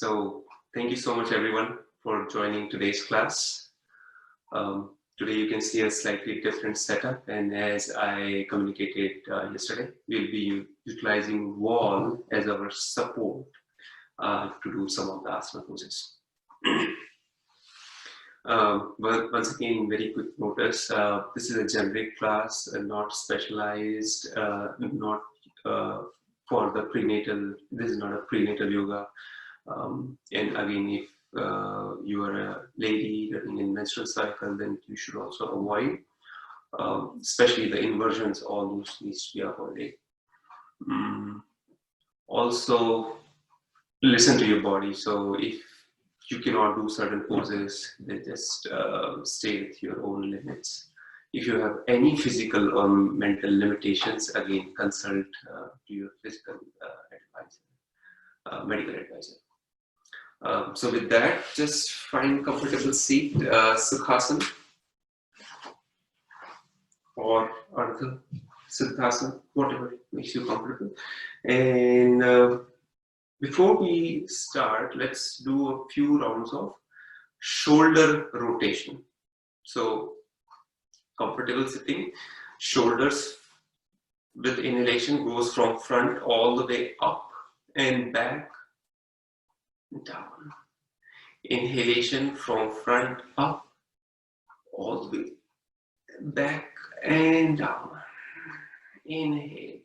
So thank you so much everyone for joining today's class. Today you can see a slightly different setup, and as I communicated yesterday, we'll be utilizing wall as our support to do some of the asana poses. But once again, very quick notice, this is a generic class, not specialized, not for the prenatal. This is not a prenatal yoga. And again, if you are a lady running in menstrual cycle, then you should also avoid, especially the inversions. All those needs to be avoided. Also, listen to your body. So if you cannot do certain poses, then just stay with your own limits. If you have any physical or mental limitations, again, consult to your physical advisor, medical advisor. So with that, just find comfortable seat, Sukhasana or Ardha Siddhasana, whatever makes you comfortable. And before we start, let's do a few rounds of shoulder rotation. So comfortable sitting, shoulders with inhalation goes from front all the way up and back, down. Inhalation from front up, all the way back and down. Inhale,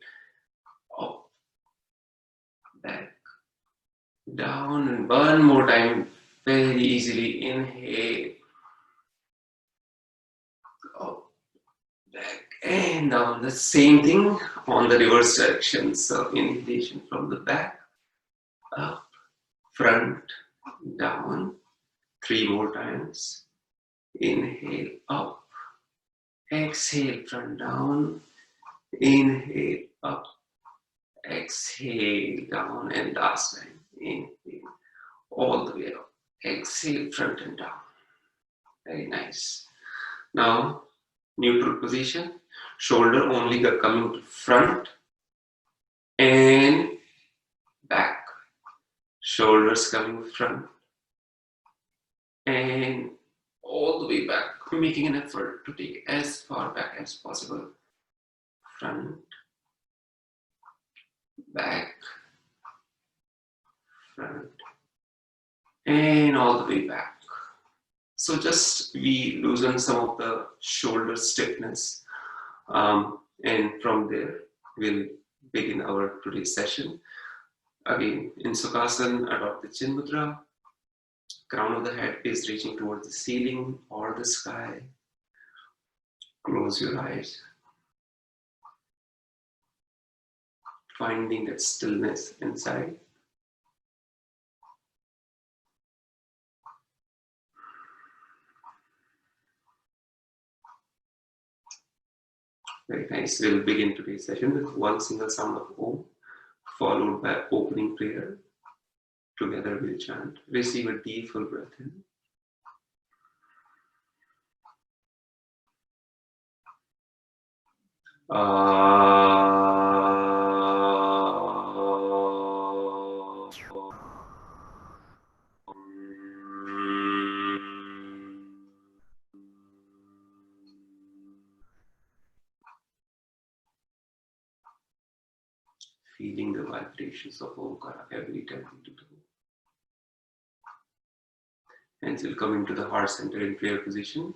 up, back, down, and one more time, very easily. Inhale, up, back, and down. The same thing on the reverse direction. So inhalation from the back, up, front, down. 3 more times. Inhale, up, exhale, front, down. Inhale, up, exhale, down, and last time. Inhale, all the way up, exhale, front and down. Very nice. Now, neutral position, shoulder only coming to front and back. Shoulders coming front and all the way back, making an effort to take as far back as possible. Front, back, front, and all the way back. So just we loosen some of the shoulder stiffness, and from there we'll begin our today's session. Again, in Sukhasana, adopt the Chin Mudra. Crown of the head is reaching towards the ceiling or the sky. Close your eyes. Finding that stillness inside. Very nice. We'll begin today's session with one single sound of Om, followed by opening prayer. Together we'll chant. Receive a deep full breath in. Feeling the vibrations of Omkara every time into the room. Hands will come into the heart center in prayer position.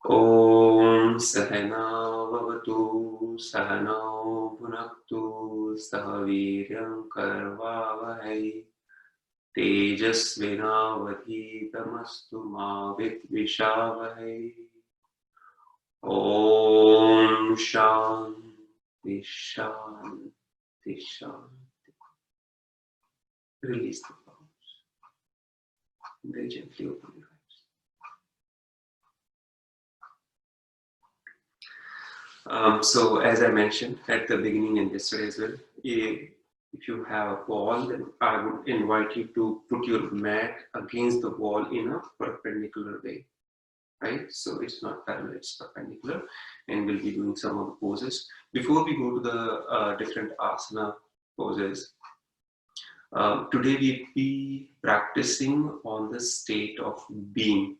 Om Sahana Vavatu Sahana Bhunaktu Sahaviryam Karvavahai Tejasvinavadhitamastu Ma Vidvishavahai. Om Shanti Shanti Shanti. Release the palms. Very gently open your eyes. So as I mentioned at the beginning and yesterday as well, if you have a wall, then I would invite you to put your mat against the wall in a perpendicular way, right? So it's not parallel, it's perpendicular, and we'll be doing some of the poses. Before we go to the different asana poses, Today we'll be practicing on the state of being.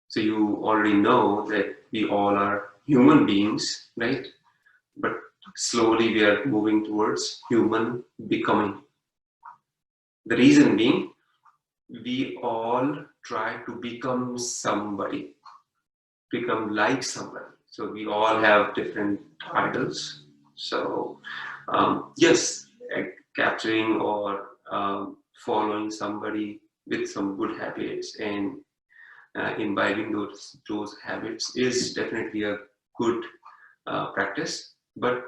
So you already know that we all are human beings, right? But slowly we are moving towards human becoming. The reason being, we all try to become somebody, become like somebody. So we all have different idols. So yes, capturing or following somebody with some good habits and imbibing those habits is definitely a good practice. But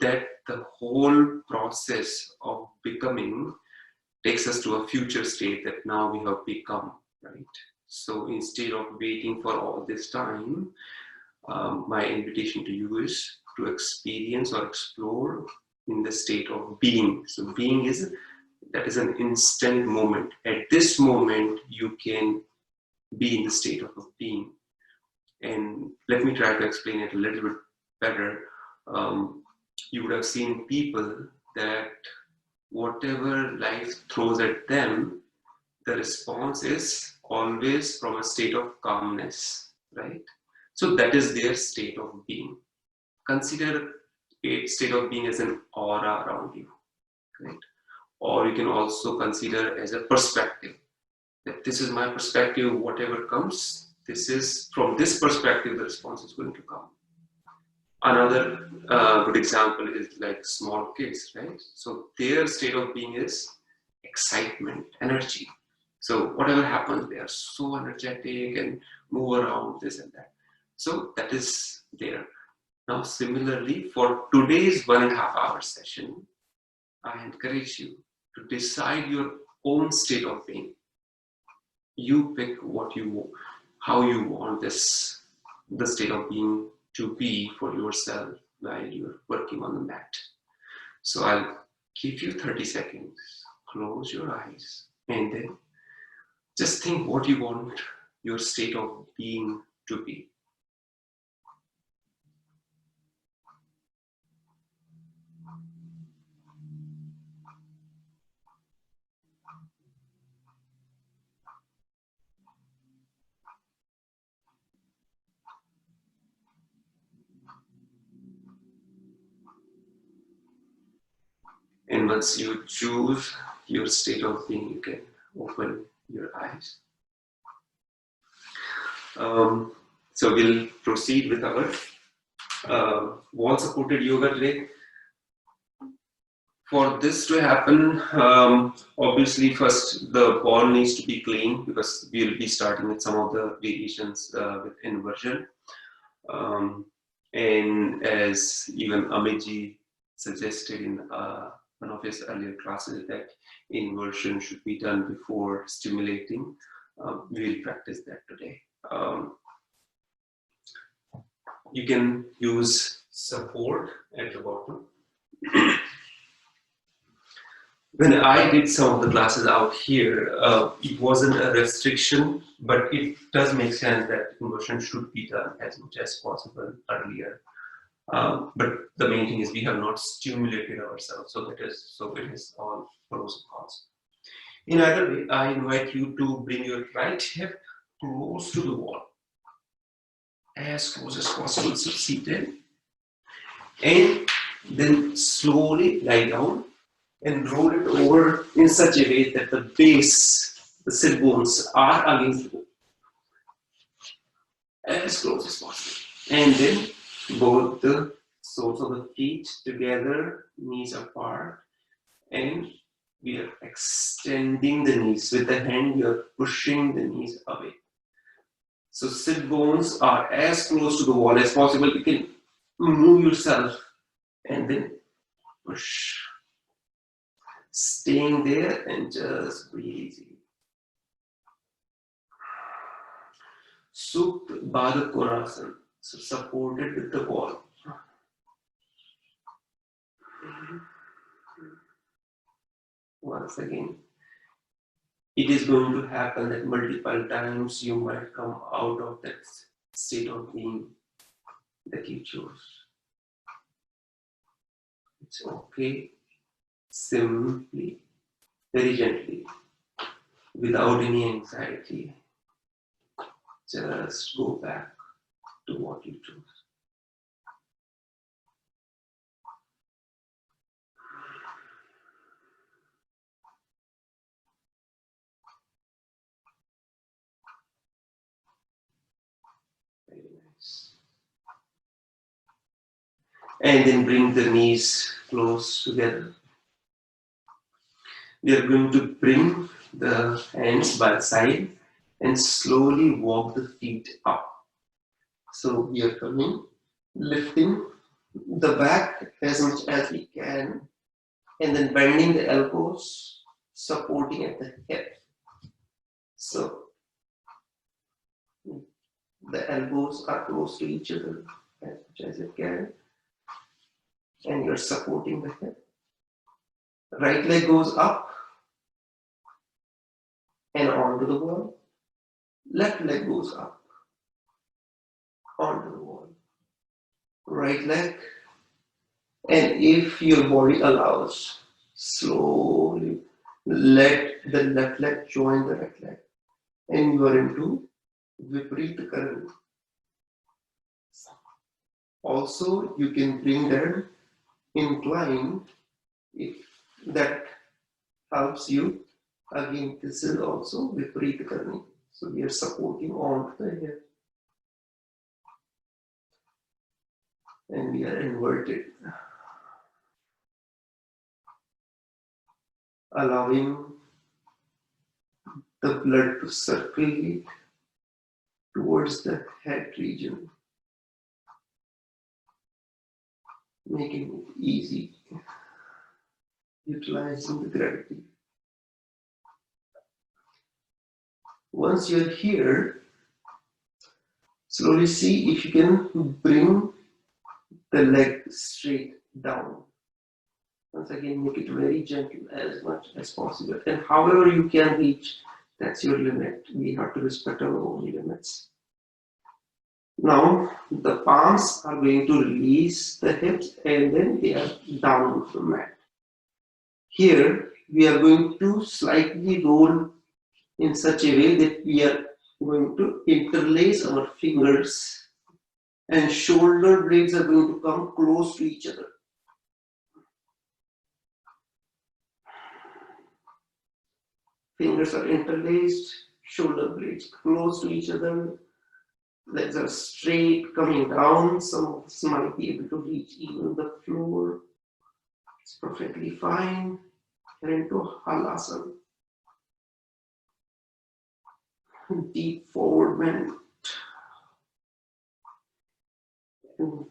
that the whole process of becoming takes us to a future state that now we have become, right? So instead of waiting for all this time, my invitation to you is to experience or explore in the state of being. So being is, that is an instant moment. At this moment, you can be in the state of being. And let me try to explain it a little bit better. You would have seen people that whatever life throws at them, the response is always from a state of calmness, right? So that is their state of being. Consider a state of being as an aura around you, right? Or you can also consider as a perspective, that this is my perspective, whatever comes, this is from this perspective the response is going to come. Another good example is like small kids, right? So their state of being is excitement, energy. So whatever happens, they are so energetic and move around this and that. So that is there. Now, similarly, for today's 1.5 hour session, I encourage you to decide your own state of being. You pick what you, how you want this, the state of being to be for yourself while you're working on the mat. So I'll give you 30 seconds. Close your eyes and then just think what you want your state of being to be. And once you choose your state of being, you can open your eyes. So we'll proceed with our wall-supported yoga today. For this to happen, obviously first the ball needs to be clean because we'll be starting with some of the variations with inversion. And as even Amitji suggested in one of his earlier classes that inversion should be done before stimulating, we'll practice that today. You can use support at the bottom. When I did some of the classes out here, it wasn't a restriction, but it does make sense that inversion should be done as much as possible earlier. But the main thing is we have not stimulated ourselves, so it is all pros and cons. In either way, I invite you to bring your right hip close to the wall, as close as possible, so seated, and then slowly lie down and roll it over in such a way that the base, the sit bones are against the wall, as close as possible. And then both the soles of the feet together, knees apart, and we are extending the knees. With the hand, you are pushing the knees away. So sit bones are as close to the wall as possible. You can move yourself and then push. Staying there and just breathe easy. Supta Baddha Konasana, so supported with the wall. Once again, it is going to happen that multiple times you might come out of that state of being that you chose. It's okay. Simply very gently, without any anxiety. Just go back to what you chose. Very nice. And then bring the knees close together. We are going to bring the hands by the side and slowly walk the feet up. So we are coming, lifting the back as much as we can, and then bending the elbows, supporting at the hip. So the elbows are close to each other as much as you can, and you're supporting the hip. Right leg goes up and onto the wall. Left leg goes up onto the wall. Right leg, and if your body allows, slowly let the left leg join the right leg, and you are into Viparita Karani. Also, you can bring them inclined if that helps you. Again, this is also Viparita Karani. So we are supporting on the hip. And we are inverted. Allowing the blood to circulate towards the head region. Making it easy. Utilizing the gravity. Once you're here, slowly see if you can bring the leg straight down. Once again, make it very gentle as much as possible. And however you can reach, that's your limit. We have to respect our own limits. Now, the palms are going to release the hips and then they are down the mat. Here, we are going to slightly roll in such a way that we are going to interlace our fingers and shoulder blades are going to come close to each other. Fingers are interlaced, shoulder blades close to each other, legs are straight, coming down. Some of us might be able to reach even the floor. It's perfectly fine. You're into Halasana. Deep forward bend. And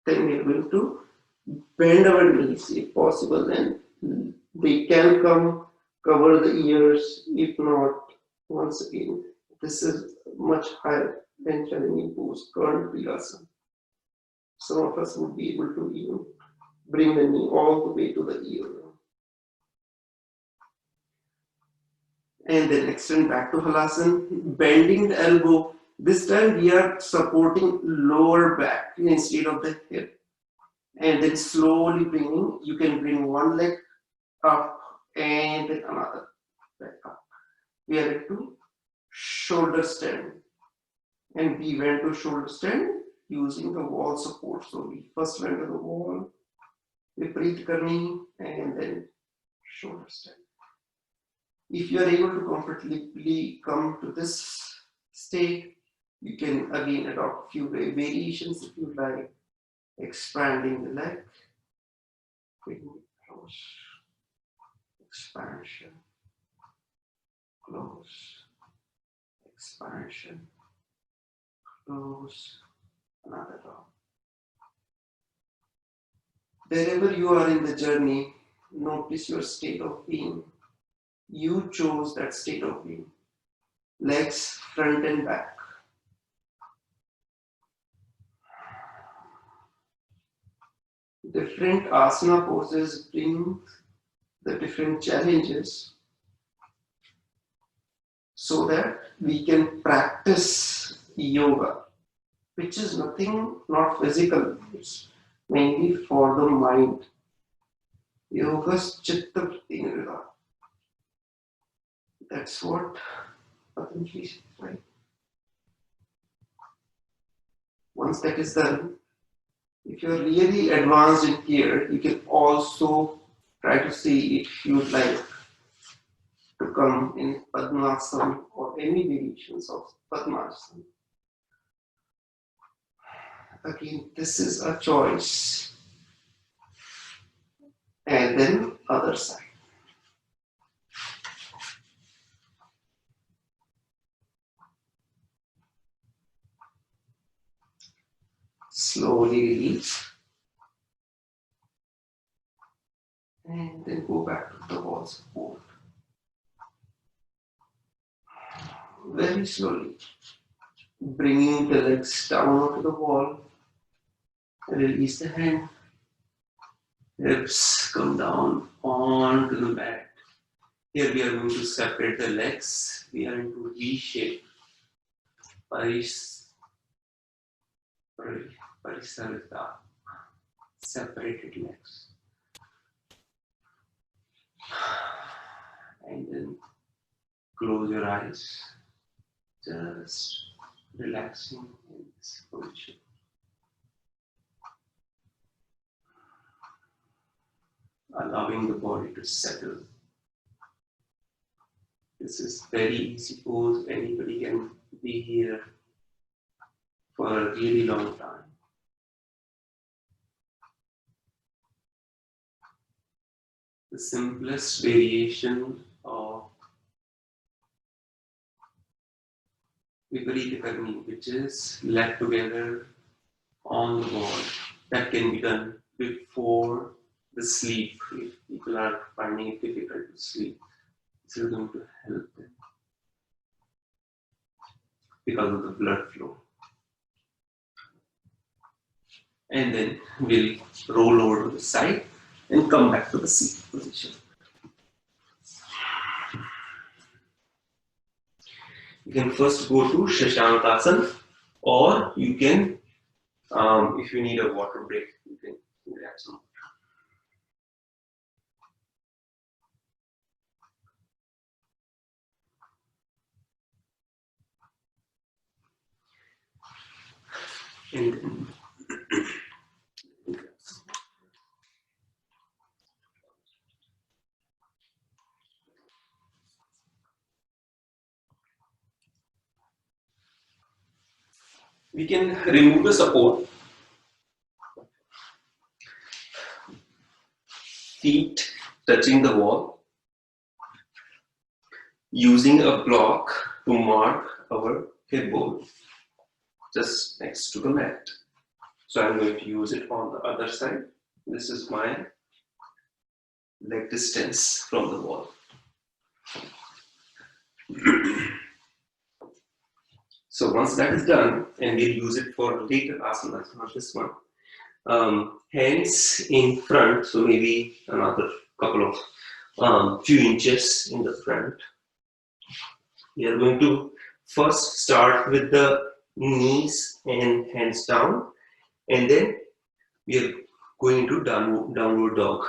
then we're going to bend our knees if possible, and they can come cover the ears. If not, once again, this is much higher than challenging pose, current Yogasana. Some of us would be able to even bring the knee all the way to the ear. And then extend back to Halasana, bending the elbow. This time we are supporting lower back instead of the hip. And then slowly bringing, you can bring one leg up and then another leg up. We are into shoulder stand. And we went to shoulder stand using the wall support. So we first went to the wall, Viparita Karani, and then shoulder stand. If you are able to comfortably come to this state, you can again adopt a few variations if you like. Expanding the leg, close, expansion, close, expansion, close, another round. Wherever you are in the journey, notice your state of being. You chose that state of being. Legs front and back. Different asana poses bring the different challenges so that we can practice yoga, which is nothing, not physical, it's mainly for the mind. Yogasanas. That's what Patanjali says, right? Once that is done, if you're really advanced in here, you can also try to see if you would like to come in Padmasana or any variations of Padmasana. Again, this is a choice. And then other side. Slowly release. And then go back to the wall support. Very slowly. Bringing the legs down onto the wall. Release the hand. Hips come down onto the mat. Here we are going to separate the legs. We are into V shape. Parisarita. Separated legs. And then close your eyes. Just relaxing in this position. Allowing the body to settle. This is very easy pose. Anybody can be here for a really long time. The simplest variation of Viparita Karni, which is leg together on the wall, that can be done before the sleep. If people are finding it difficult to sleep, this is going to help them because of the blood flow. And then we'll roll over to the side and come back to the seated position. You can first go to Shashankasana, or you can, if you need a water break, you can grab some. And then we can remove the support. Feet touching the wall. Using a block to mark our hip bone just next to the mat. So I'm going to use it on the other side. This is my leg distance from the wall. So once that is done, and we'll use it for later asanas, not this one. Hands in front, so maybe another couple of few inches in the front. We are going to first start with the knees and hands down, and then we are going to downward dog.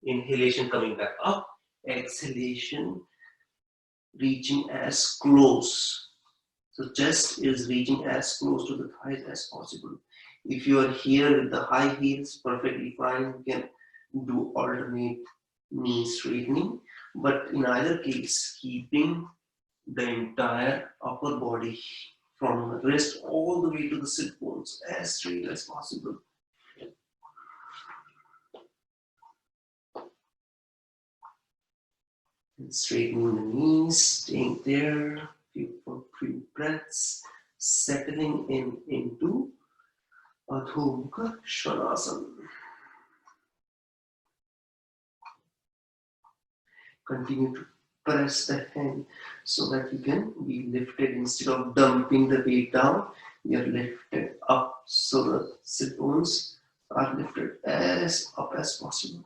Inhalation coming back up, exhalation reaching as close. So chest is reaching as close to the thighs as possible. If you are here with the high heels, perfectly fine. You can do alternate knee straightening, but in either case, keeping the entire upper body from the wrist all the way to the sit bones as straight as possible. And straightening the knees, staying there for a few breaths, settling into Adho Mukha Svanasana. Continue to press the hand so that you can be lifted. Instead of dumping the weight down, you are lifted up so the sit bones are lifted as up as possible.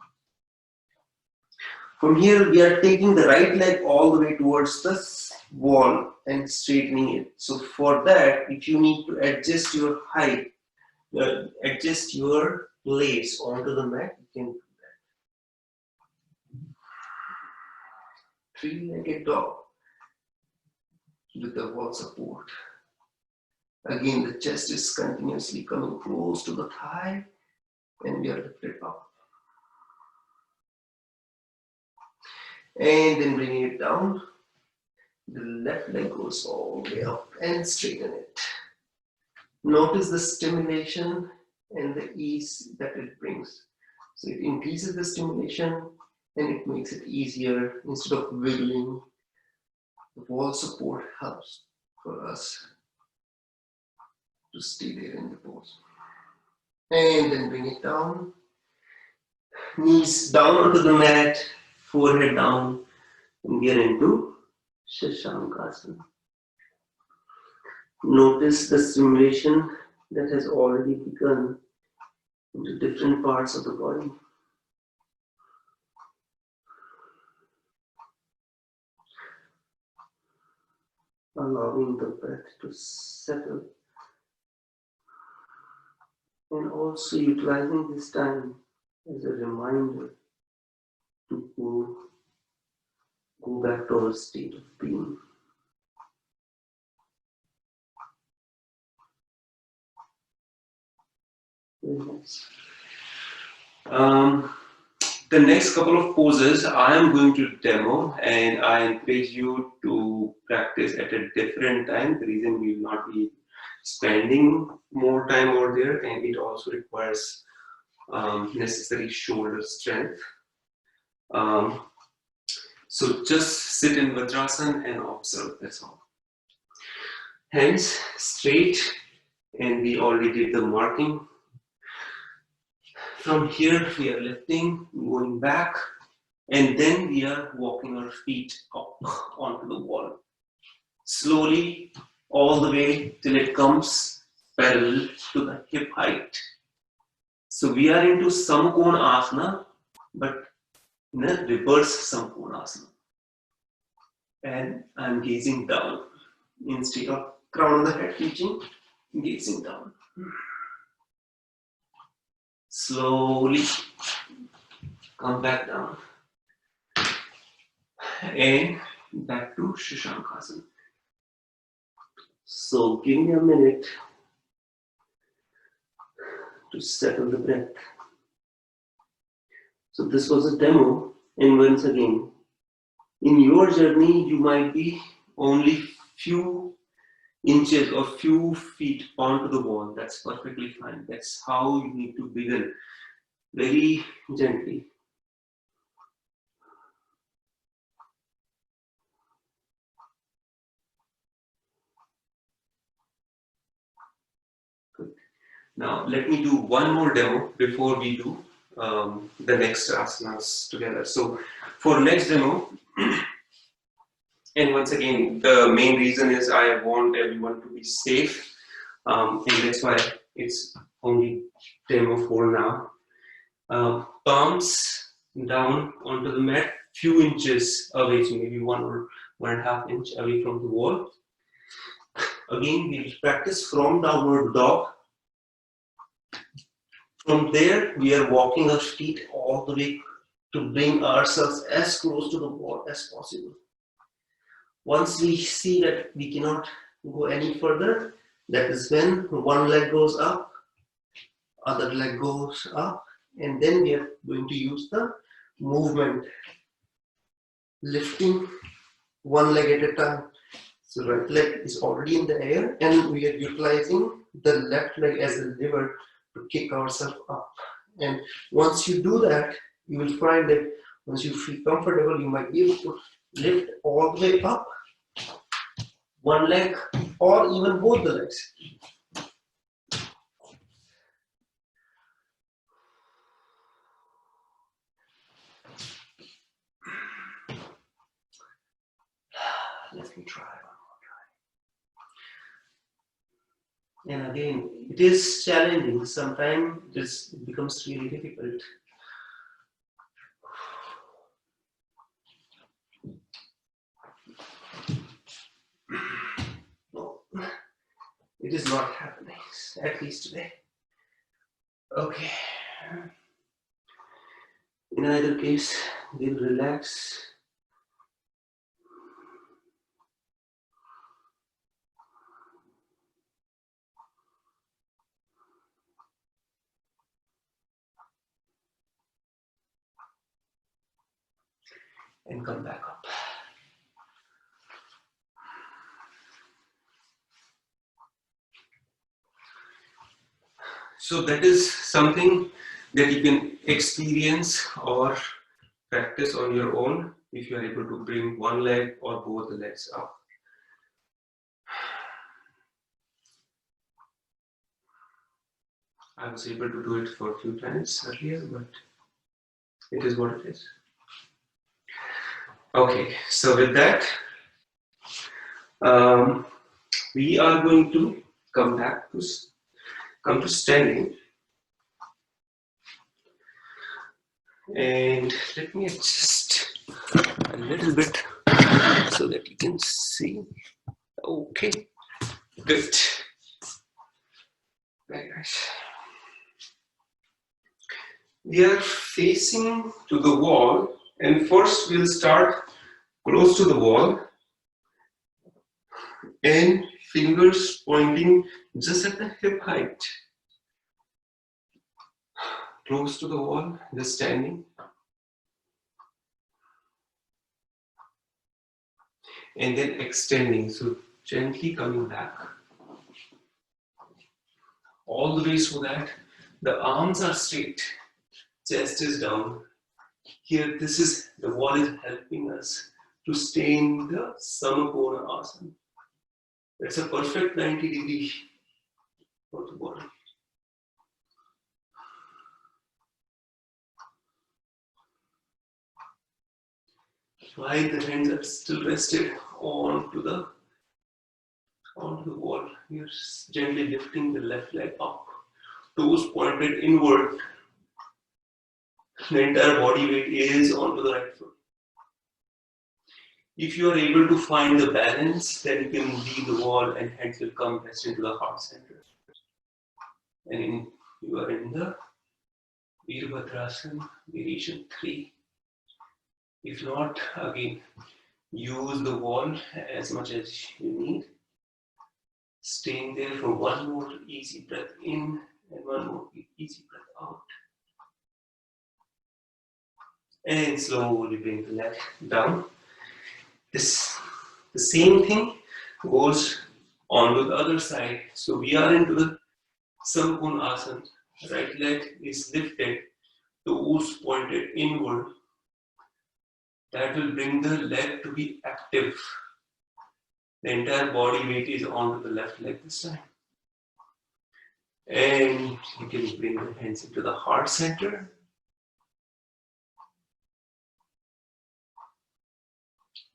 From here, we are taking the right leg all the way towards the wall and straightening it. So for that, if you need to adjust your height, adjust your legs onto the mat, you can do that. three-legged dog with the wall support. Again, the chest is continuously coming close to the thigh and we are lifted up. And then bringing it down, the left leg goes all the way up and straighten it. Notice the stimulation and the ease that it brings. So it increases the stimulation and it makes it easier. Instead of wiggling, the wall support helps for us to stay there in the pose. And then bring it down. Knees down onto the mat, forehead down, and get into Shashankasana. Notice the stimulation that has already begun into different parts of the body. Allowing the breath to settle and also utilizing this time as a reminder to go back to our state of being. Very nice. The next couple of poses I am going to demo, and I encourage you to practice at a different time. The reason we will not be spending more time over there, and it also requires necessary shoulder strength. So just sit in Vajrasana and observe, that's all. Hands straight, and we already did the marking. From here, we are lifting, going back, and then we are walking our feet up onto the wall. Slowly, all the way till it comes parallel to the hip height. So we are into Samkona Asana, but in a reverse Samkona Asana. And I'm gazing down. Instead of crown of the head reaching, gazing down. Slowly come back down and back to Shashankasana. So give me a minute to settle the breath. So this was a demo, and once again, in your journey you might be only few inches or few feet onto the wall. That's perfectly fine. That's how you need to begin, very gently. Good. Now let me do one more demo before we do the next asanas together. So for next demo, and once again, the main reason is I want everyone to be safe, and that's why it's only demo for now. Palms down onto the mat, few inches away, so maybe 1 or 1.5 inch away from the wall. Again, we will practice from downward dog. From there, we are walking our feet all the way to bring ourselves as close to the wall as possible. Once we see that we cannot go any further, that is when one leg goes up, other leg goes up, and then we are going to use the movement, lifting one leg at a time. So right leg is already in the air, and we are utilizing the left leg as a lever to kick ourselves up. And once you do that, you will find that once you feel comfortable, you might be able to lift all the way up, one leg or even both the legs. Let me try one more time. And again, it is challenging. Sometimes this becomes really difficult. No, it is not happening, at least today. Okay. In either case, we'll relax and come back up. So that is something that you can experience or practice on your own if you are able to bring one leg or both the legs up. I was able to do it for a few times earlier, but it is what it is. Okay, so with that, we are going to come to standing. And let me adjust a little bit so that you can see. Okay, good. Very nice. We are facing to the wall, and first we'll start close to the wall and fingers pointing just at the hip height. Close to the wall, just standing. And then extending, so gently coming back. All the way so that the arms are straight, chest is down. Here, the wall is helping us to stay in the Samapona Asana. That's a perfect 90-degree for the body. While the hands are still rested onto the wall, you're gently lifting the left leg up, toes pointed inward. The entire body weight is onto the right foot. If you are able to find the balance, then you can leave the wall and hands will come rest into the heart center. And you are in the Virabhadrasana, variation 3. If not, again, use the wall as much as you need. Staying there for one more easy breath in and one more easy breath out. And slowly bring the leg down. The same thing goes on to the other side. So we are into the Samapona Asana. Right leg is lifted, toes pointed inward. That will bring the leg to be active. The entire body weight is onto the left leg this time. And you can bring the hands into the heart center.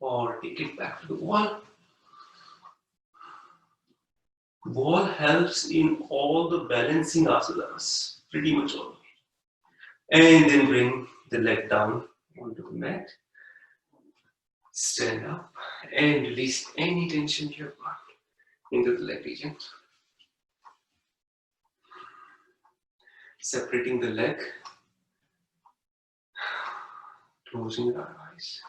Or take it back to the wall. Wall helps in all the balancing asanas, pretty much all. And then bring the leg down onto the mat. Stand up and release any tension you have got into the leg region. Separating the leg, closing our eyes.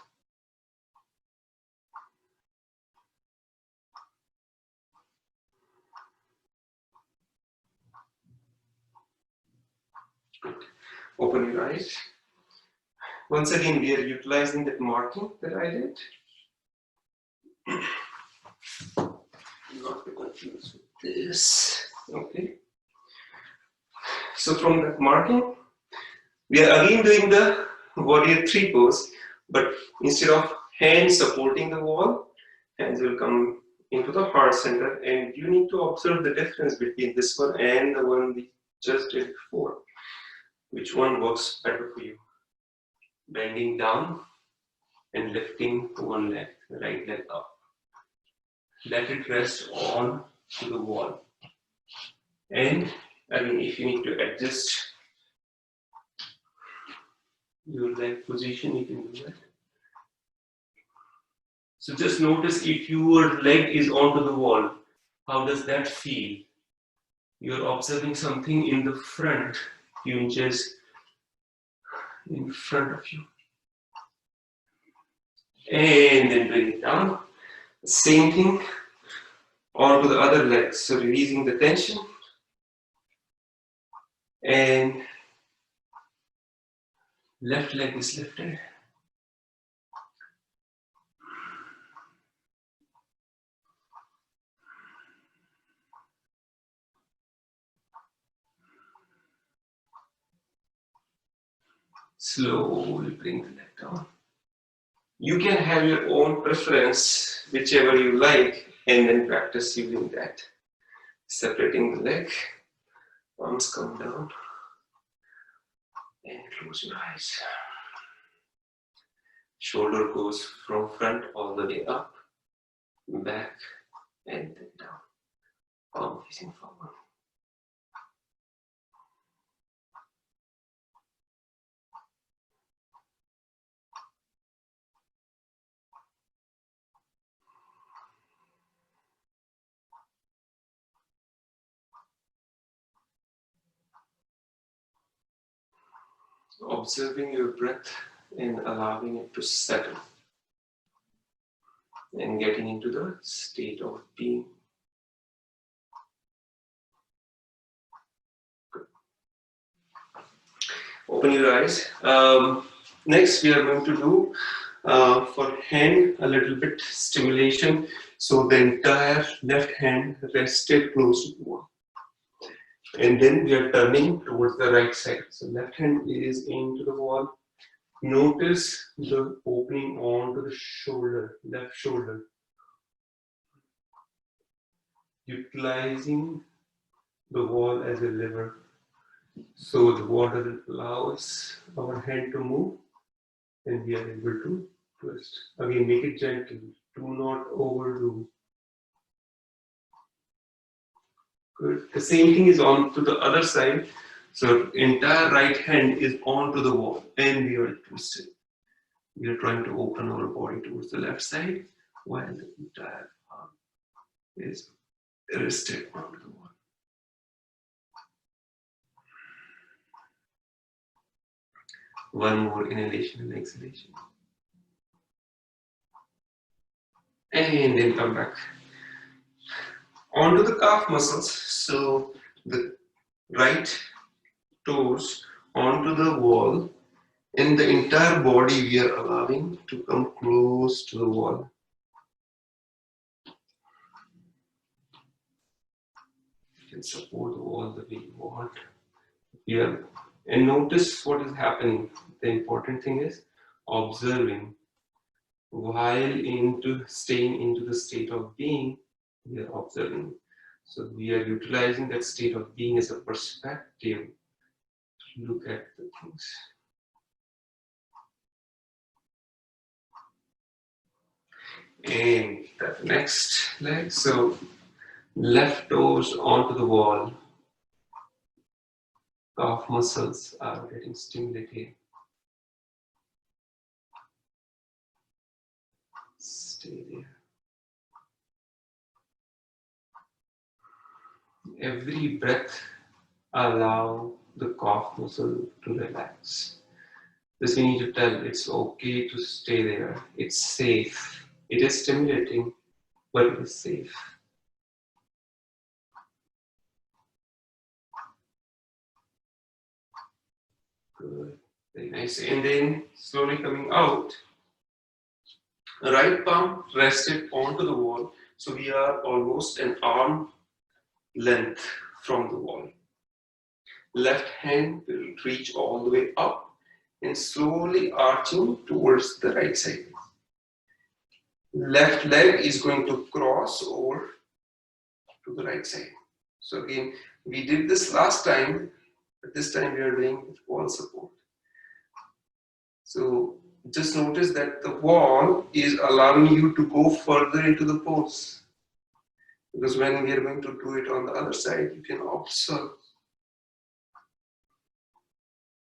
Good. Open your eyes. Once again, we are utilizing that marking that I did. Not be confused with this. Okay. So from that marking, we are again doing the warrior 3 pose, but instead of hands supporting the wall, hands will come into the heart center, and you need to observe the difference between this one and the one we just did before. Which one works better for you? Bending down and lifting one leg, the right leg up. Let it rest on to the wall. And again, if you need to adjust your leg position, you can do that. So just notice if your leg is onto the wall, how does that feel? You're observing something in the front, few inches in front of you. And then bring it down. Same thing onto the other leg. So releasing the tension. And left leg is lifted. Slowly bring the leg down. You can have your own preference, whichever you like, and then practice using that. Separating the leg, arms come down, and close your eyes. Shoulder goes from front all the way up, back, and then down. Palm facing forward. Observing your breath and allowing it to settle and getting into the state of being. Good. Open your eyes. Next, we are going to do for hand a little bit stimulation. So the entire left hand rested close to the wall. And then we are turning towards the right side. So left hand is into the wall. Notice the opening onto the shoulder, left shoulder. Utilizing the wall as a lever. So the wall doesn't allow us, our hand to move, and we are able to twist. Again, make it gentle. Do not overdo. Good. The same thing is on to the other side. So entire right hand is onto the wall and we are twisted. We are trying to open our body towards the left side while the entire arm is rested onto the wall. One more inhalation and exhalation. And then come back. Onto the calf muscles. So the right toes onto the wall, and the entire body we are allowing to come close to the wall. You can support the wall the way you want. Here, and notice what is happening. The important thing is observing while staying into the state of being, we are observing. So we are utilizing that state of being as a perspective to look at the things. And the next leg, so left toes onto the wall. Calf muscles are getting stimulated. Stay there. Every breath, allow the calf muscle to relax. This we need to tell it's okay to stay there. It's safe. It is stimulating, but it is safe. Good. Very nice. And then slowly coming out. Right palm rested onto the wall. So we are almost an arm length from the wall. Left hand will reach all the way up and slowly arching towards the right side. Left leg is going to cross over to the right side. So again, we did this last time, but this time we are doing with wall support. So just notice that the wall is allowing you to go further into the pose. Because when we are going to do it on the other side, you can observe.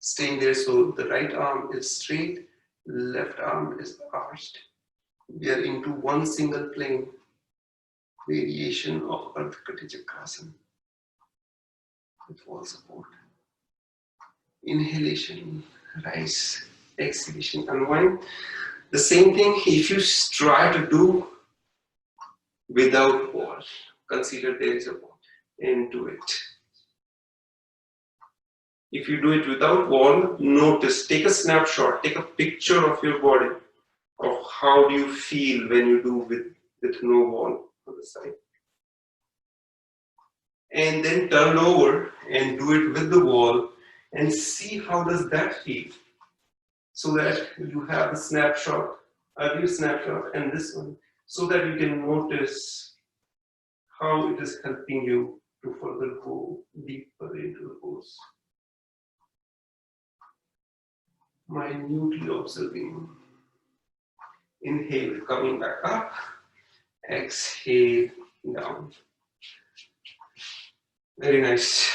Staying there, so the right arm is straight, left arm is arched. We are into one single plane, variation of Ardha Chakrasana with wall support. Inhalation, rise, exhalation, unwind. The same thing if you try to do without wall. Consider there is a wall and do it. If you do it without wall, notice, take a snapshot, take a picture of your body, of how do you feel when you do with no wall on the side. And then turn over and do it with the wall and see how does that feel. so that you have a snapshot, earlier snapshot, and this one, so that you can notice how it is helping you to further go deeper into the pose. Minutely observing. Inhale, coming back up. Exhale, down. Very nice.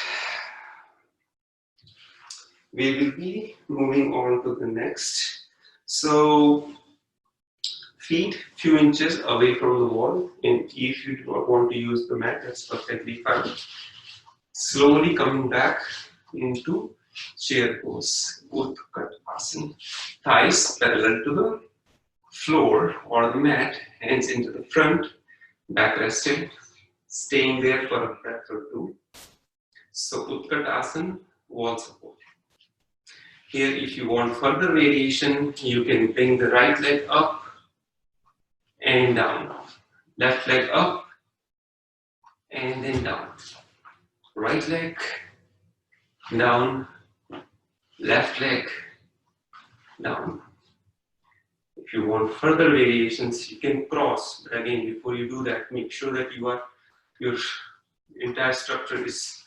We will be moving on to the next. So, feet few inches away from the wall, and if you do not want to use the mat, that's perfectly fine. Slowly coming back into chair pose, Utkatasana. Thighs parallel to the floor or the mat, hands into the front, back rested, staying there for a breath or two. So Utkatasana, wall support. Here, if you want further variation, you can bring the right leg up and down. Left leg up and then down. Right leg down, left leg down. If you want further variations, you can cross. But again, before you do that, make sure that your entire structure is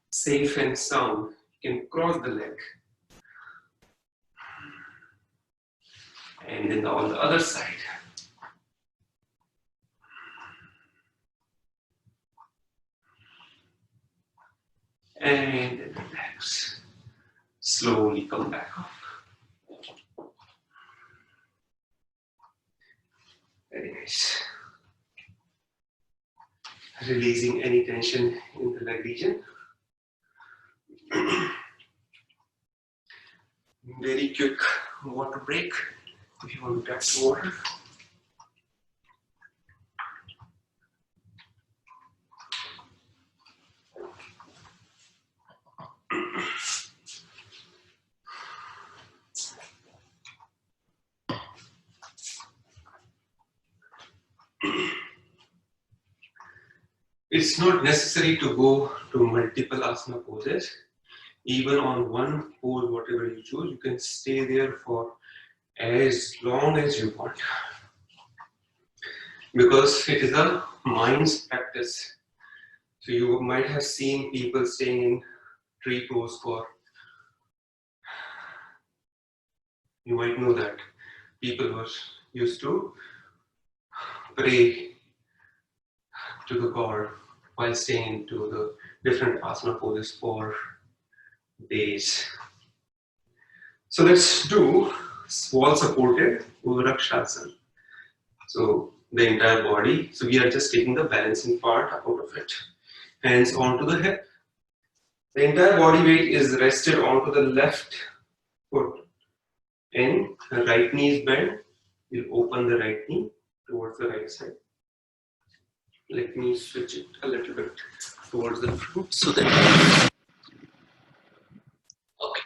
safe and sound. You can cross the leg. And then on the other side. And then relax. Slowly come back up. Very nice. Releasing any tension in the leg region. Very quick water break if you want to tap the water. It's not necessary to go to multiple asana poses. Even on one pose, whatever you choose, you can stay there for as long as you want. Because it is a mind's practice. So you might have seen people staying in tree pose for, you might know that people were used to pray to the god while staying into the different asana poses for days. So let's do wall supported Urakshasana. So the entire body. So we are just taking the balancing part out of it. Hands onto the hip. The entire body weight is rested onto the left foot. And the right knee is bent. We'll open the right knee towards the right side. Let me switch it a little bit towards the front so that. Okay.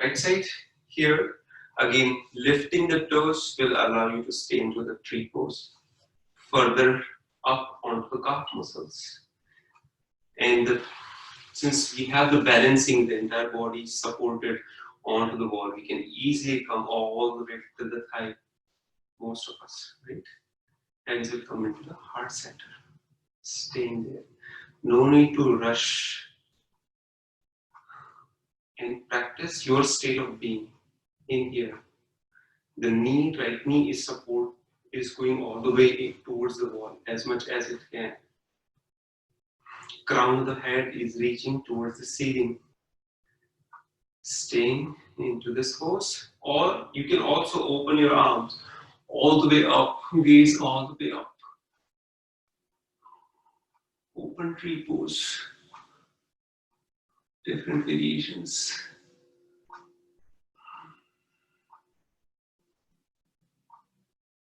Right side here. Again, lifting the toes will allow you to stay into the tree pose. Further up onto the calf muscles. And since we have the balancing, the entire body supported onto the wall, we can easily come all the way to the thigh. Most of us, right? Hands will come into the heart center. Staying there. No need to rush. And practice your state of being in here. The knee, right knee is going all the way towards the wall as much as it can. Crown of the head is reaching towards the ceiling. Staying into this pose. Or you can also open your arms all the way up, gaze all the way up. Open tree pose. Different variations.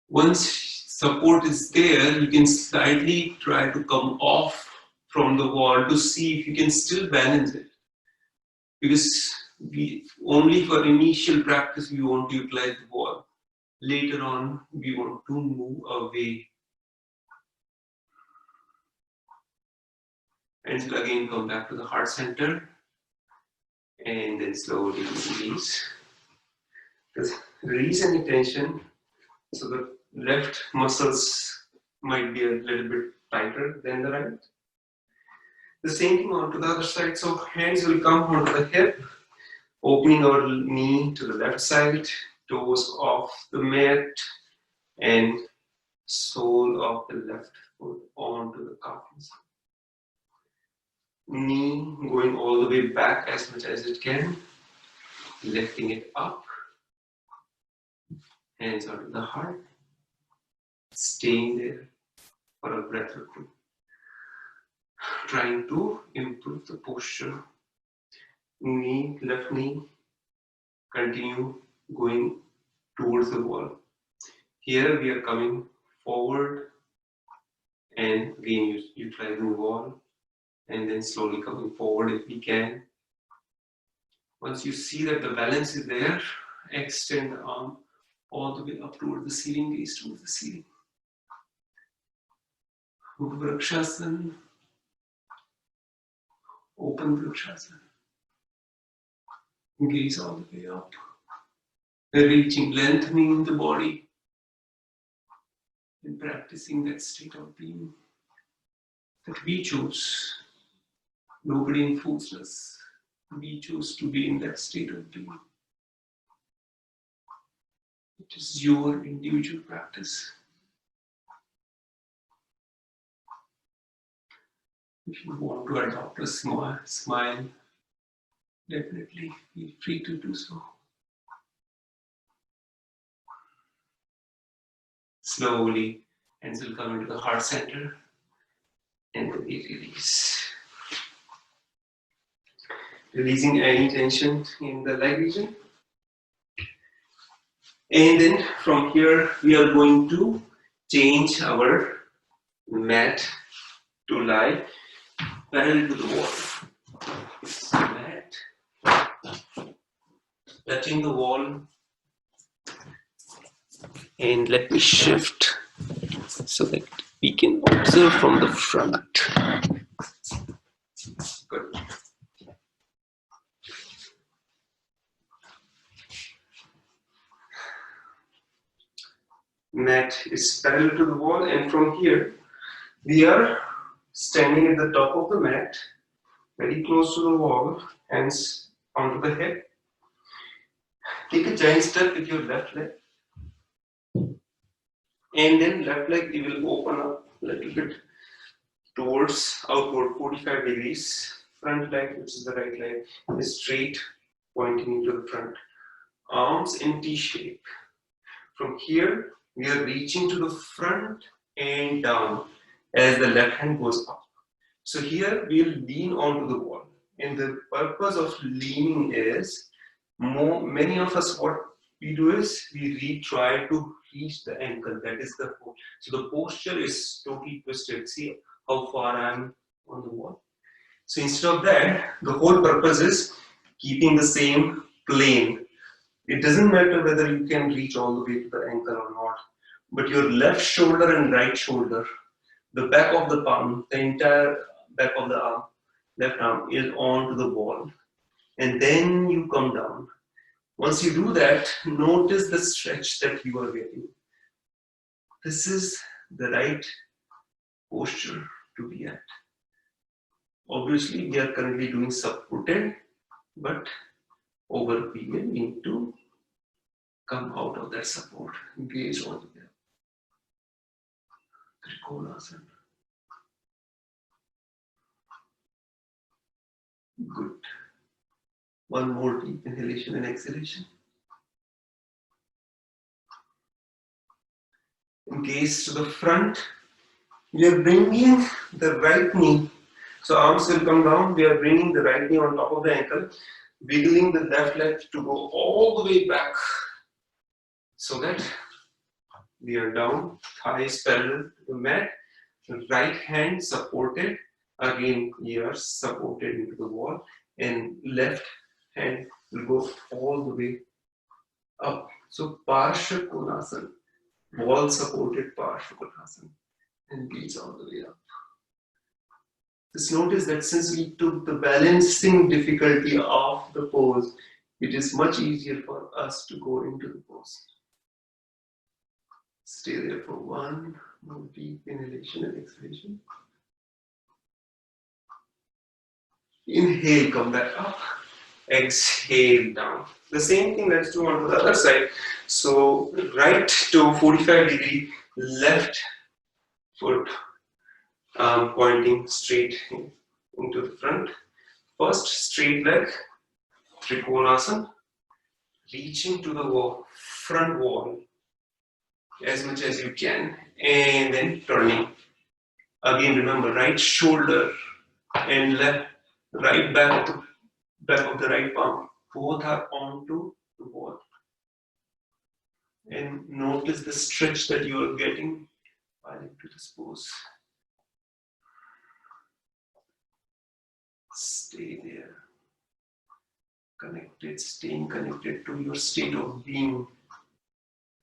Once support is there, you can slightly try to come off from the wall to see if you can still balance it. Because only for initial practice we want to utilize the wall. Later on, we want to move away. And we'll again come back to the heart center. And then slowly release. Release any tension. So the left muscles might be a little bit tighter than the right. The same thing onto the other side. So hands will come onto the hip, opening our knee to the left side, toes off the mat, and sole of the left foot onto the calf. Knee going all the way back as much as it can, lifting it up, hands onto the heart, staying there for a breath or two, trying to improve the posture. Left knee, continue going towards the wall. Here we are coming forward and again utilizing the wall and then slowly coming forward if we can. Once you see that the balance is there, extend the arm all the way up towards the ceiling, gaze towards the ceiling. Vrikshasana, open Vrikshasana. Gaze all the way up, reaching, lengthening the body, and practicing that state of being that we choose. Nobody enforced us. We choose to be in that state of being. It is your individual practice. If you want to adopt a smile, definitely feel free to do so. Slowly, hands will come into the heart center and then we release. Releasing any tension in the leg region. And then from here, we are going to change our mat to lie parallel to the wall. So mat, touching the wall. And let me shift so that we can observe from the front. Good. Mat is parallel to the wall, and from here we are standing at the top of the mat, very close to the wall, hands onto the hip. Take a giant step with your left leg, and then left leg we will open up a little bit towards outward 45 degrees. Front leg, which is the right leg, is straight, pointing into the front. Arms in T shape. From here, we are reaching to the front and down as the left hand goes up. So here we will lean onto the wall. And the purpose of leaning is, many of us, what we do is, we try to reach the ankle. That is the posture. So the posture is totally twisted. See how far I am on the wall. So instead of that, the whole purpose is keeping the same plane. It doesn't matter whether you can reach all the way to the ankle or not, but your left shoulder and right shoulder, the back of the palm, the entire back of the arm, left arm is onto the wall. And then you come down. Once you do that, notice the stretch that you are getting. This is the right posture to be at. Obviously, we are currently doing supported, but over a period, we need to come out of that support, gaze all the way up. Trikonasana. Good. One more deep inhalation and exhalation. Gaze to the front. We are bringing the right knee. So arms will come down. We are bringing the right knee on top of the ankle, wiggling the left leg to go all the way back so that we are down, thighs parallel to the mat, right hand supported. Again, ears supported into the wall, and left hand will go all the way up. So Parsha Konasana, wall supported Parsha Konasana, and gaze all the way up. Just notice that since we took the balancing difficulty off the pose, it is much easier for us to go into the pose. Stay there for one more deep inhalation and exhalation. Inhale, come back up. Exhale down. The same thing let's do on the other side. So right to 45 degree, left foot pointing straight into the front. First straight leg, Trikonasana, reaching to the wall, front wall as much as you can, and then turning. Again, remember right shoulder and left, right back of the right palm. Both are onto the wall. And notice the stretch that you are getting while into this pose. Stay there. Connected, staying connected to your state of being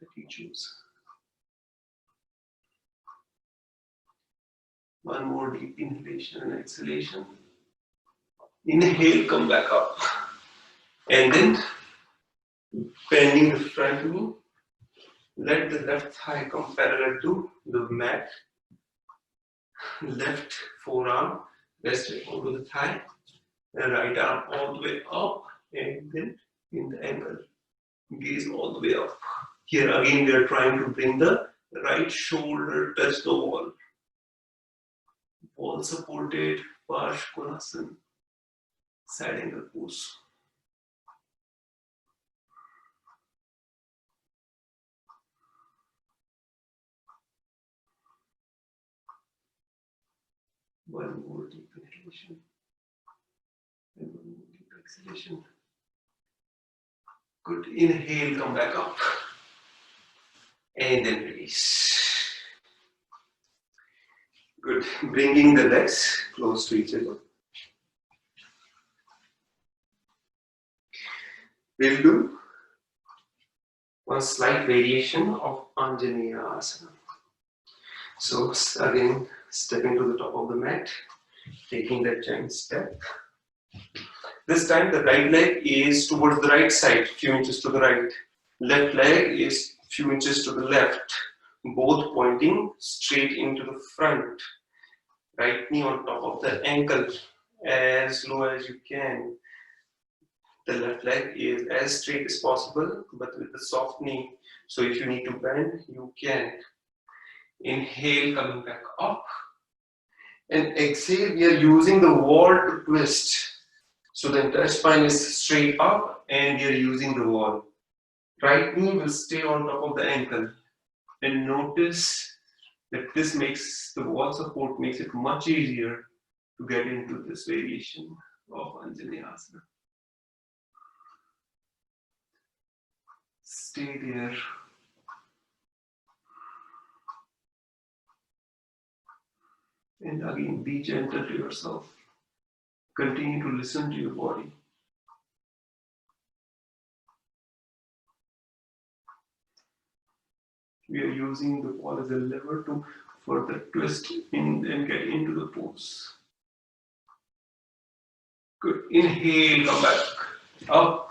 that you choose. One more deep inhalation and exhalation. Inhale, come back up. And then bending the front knee. Let the left thigh come parallel to the mat. Left forearm rested onto the thigh. And right arm all the way up. And then in the ankle. Gaze all the way up. Here again we are trying to bring the right shoulder touch the wall. Wall supported, Parsvanasana, side angle pose. One more deep inhalation and one more deep exhalation. Good. Inhale, come back up. And then release. Good. Bringing the legs close to each other. We'll do one slight variation of Anjaneya Asana. So again, stepping to the top of the mat, taking that giant step. This time the right leg is towards the right side, few inches to the right. Left leg is few inches to the left, both pointing straight into the front. Right knee on top of the ankle, as low as you can. The left leg is as straight as possible, but with the soft knee. So if you need to bend, you can. Inhale, coming back up. And exhale, we are using the wall to twist. So the entire spine is straight up and we are using the wall. Right knee will stay on top of the ankle. And notice that this makes the wall support makes it much easier to get into this variation of Anjaneya Asana. Stay there. And again, be gentle to yourself. Continue to listen to your body. We are using the wall as a lever to further twist in and get into the pose. Good. Inhale, come back up.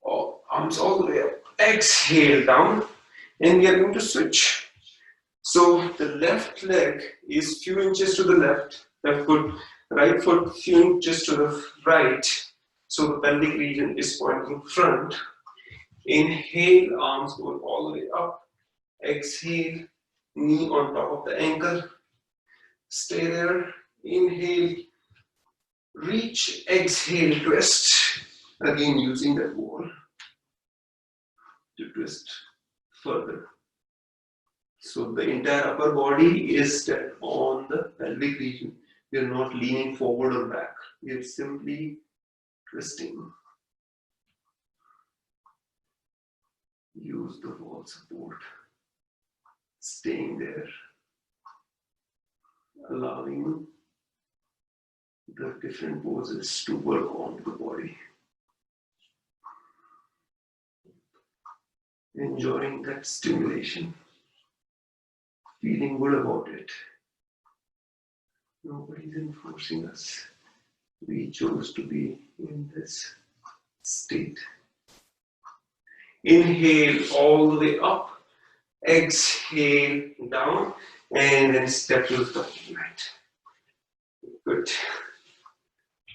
Oh, arms all the way up. Exhale down. And we are going to switch. So the left leg is few inches to the left foot, right foot few inches to the right. So the pelvic region is pointing front. Inhale, arms go all the way up. Exhale, knee on top of the ankle. Stay there. Inhale, reach, exhale, twist. Again using that wall to twist further. So the entire upper body is set on the pelvic region. We are not leaning forward or back. We are simply twisting. Use the wall support. Staying there. Allowing the different poses to work on the body. Enjoying that stimulation. Feeling good about it. Nobody is enforcing us. We chose to be in this state. Inhale all the way up. Exhale down. And then step to the top of the mat. Good.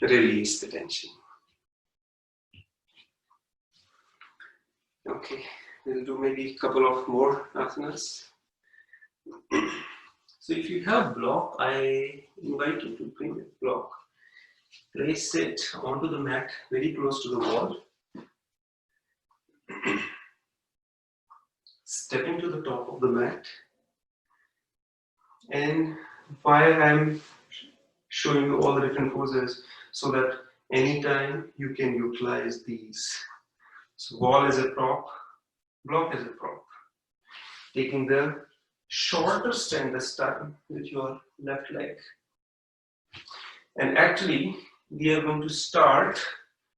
Release the tension. Okay. We'll do maybe a couple of more asanas. So if you have block, I invite you to bring a block. Place it onto the mat very close to the wall. Stepping to the top of the mat. And while I'm showing you all the different poses, so that anytime you can utilize these. So wall is a prop, block is a prop. Taking the shorter stand this time with your left leg. And actually, we are going to start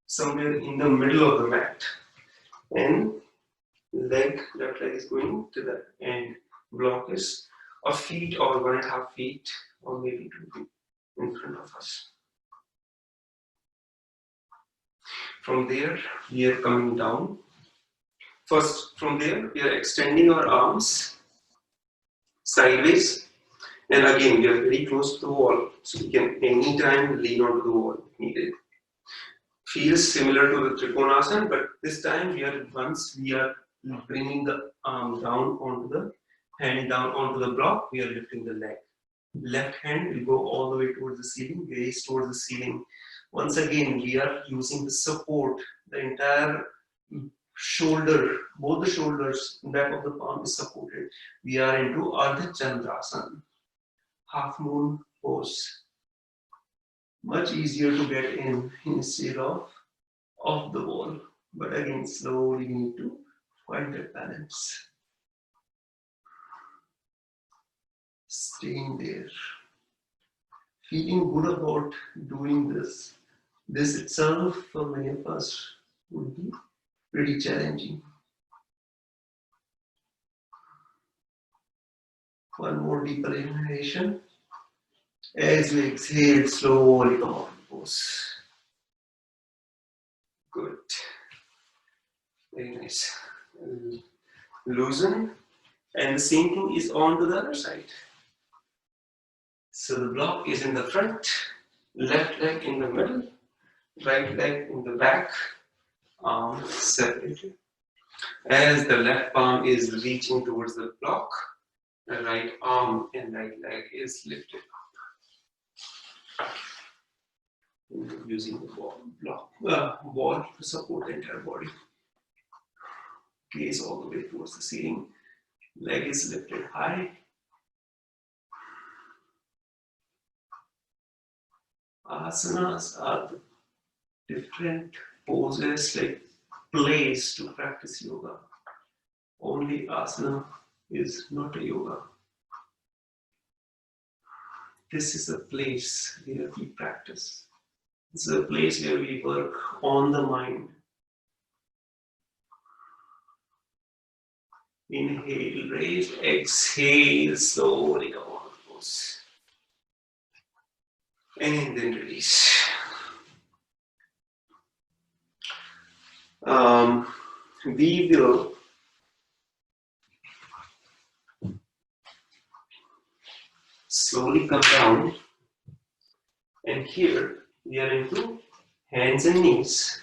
somewhere in the middle of the mat. And left leg is going to the end. Block is a feet or 1.5 feet or maybe 2 feet in front of us. From there, we are coming down. First, from there, we are extending our arms sideways. And again, we are very close to the wall. So we can anytime lean onto the wall if needed. Feels similar to the Trikonasana, but this time once we are bringing the arm down onto the hand down onto the block, we are lifting the leg. Left hand will go all the way towards the ceiling, gaze towards the ceiling. Once again, we are using the support, the entire shoulder, both the shoulders, back of the palm is supported. We are into Ardha Chandrasana, half moon pose. Much easier to get in instead of off the wall. But again, slowly we need to find that balance. Staying there. Feeling good about doing this. This itself for many of us would be pretty challenging. One more deeper inhalation. As you exhale, slowly come out of pose. Good. Very nice. Loosen. And the same thing is on to the other side. So the block is in the front, left leg in the middle, right leg in the back, arm separated. As the left palm is reaching towards the block, the right arm and right leg is lifted up. Using the wall to support the entire body. Gaze all the way towards the ceiling. Leg is lifted high. Asanas are the different poses, like place to practice yoga. Only asana is not a yoga. This is a place where we practice. This is a place where we work on the mind. Inhale, raise, exhale, slowly come out of pose. And then release. We will slowly come down, and here we are into hands and knees.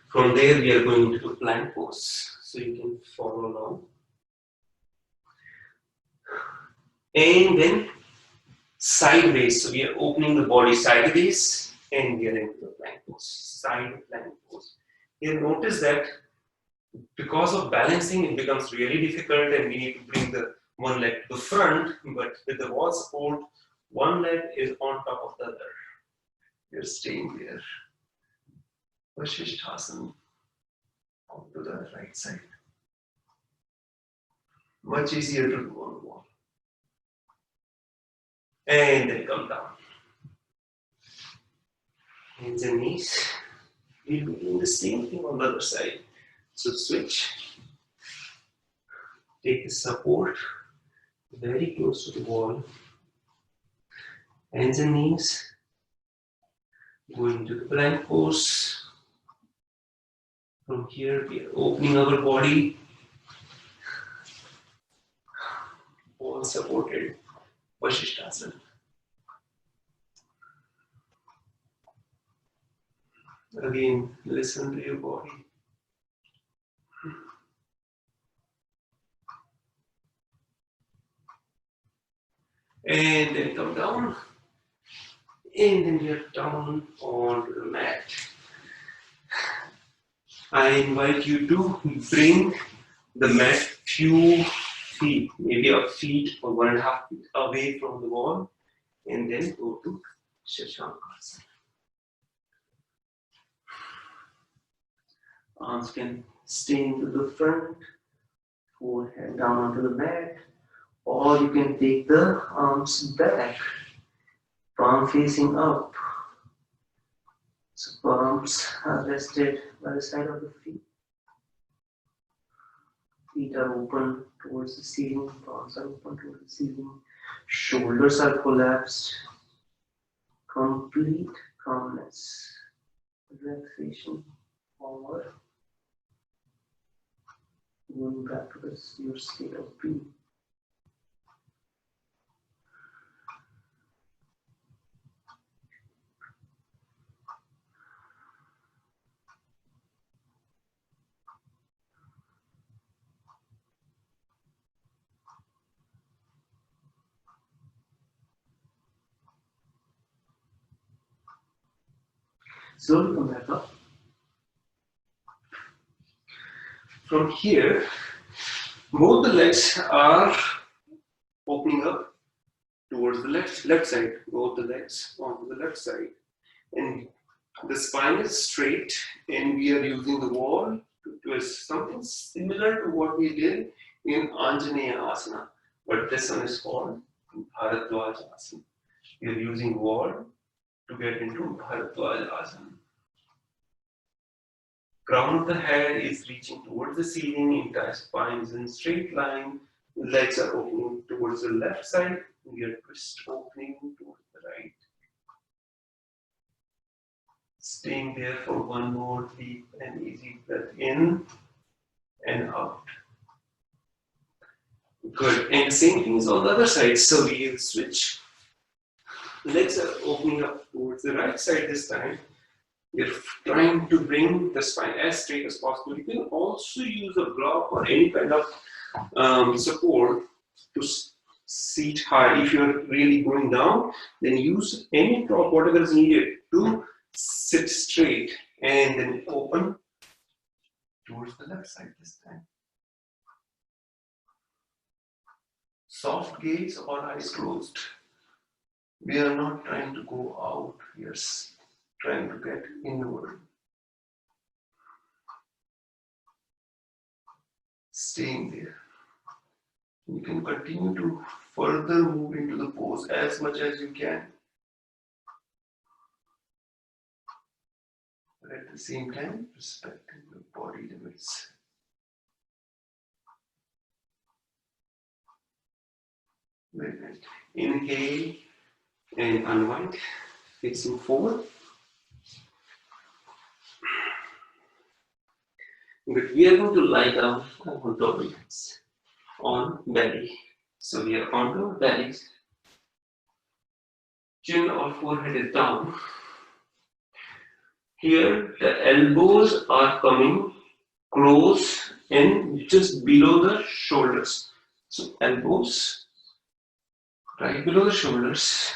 From there we are going into the plank pose, so you can follow along. And then sideways, so we are opening the body sideways and we are into the plank pose, side plank pose. You'll notice that because of balancing, it becomes really difficult and we need to bring the one leg to the front, but with the wall support, one leg is on top of the other. You're staying there. Vasishthasana onto the right side. Much easier to do on the wall. And then come down. Hands and knees. We'll be doing the same thing on the other side. So switch. Take the support. very close to the wall. Hands and knees. Going to the plank pose. From here, we are opening our body. All supported. Vasishthasana. Again, listen to your body. And then come down. And then we are down onto the mat. I invite you to bring the mat few feet, maybe a feet or 1.5 feet away from the wall, and then go to Shashankasana. Arms can stay into the front, forehead down onto the mat, or you can take the arms back, palm facing up. So palms are rested by the side of the feet. Feet are open towards the ceiling, palms are open towards the ceiling, shoulders are collapsed. Complete calmness, relaxation, forward. Going back to your state of being. Slowly come back up. From here, both the legs are opening up towards the left side. Both the legs onto the left side. And the spine is straight, and we are using the wall to twist. Something similar to what we did in Anjaneya Asana, but this one is called Bharadwaj Asana. We are using wall to get into Bharadwaj Asana. Crown of the head is reaching towards the ceiling, entire spine is in straight line, legs are opening towards the left side, we are twist opening towards the right. Staying there for one more deep and easy breath in and out. Good. And the same thing is on the other side, so we will switch. Legs are opening up towards the right side this time. We're trying to bring the spine as straight as possible. You can also use a block or any kind of support to seat high. If you're really going down, then use any prop, whatever is needed to sit straight and then open towards the left side this time. Soft gaze or eyes closed. We are not trying to go out. We are trying to get inward. Staying there. You can continue to further move into the pose as much as you can. But at the same time, respecting your body limits. Very nice. Inhale and unwind, facing forward. But we are going to lie down on our hands, on belly. So we are on our bellies. Chin or forehead is down. Here the elbows are coming close and just below the shoulders. So elbows right below the shoulders.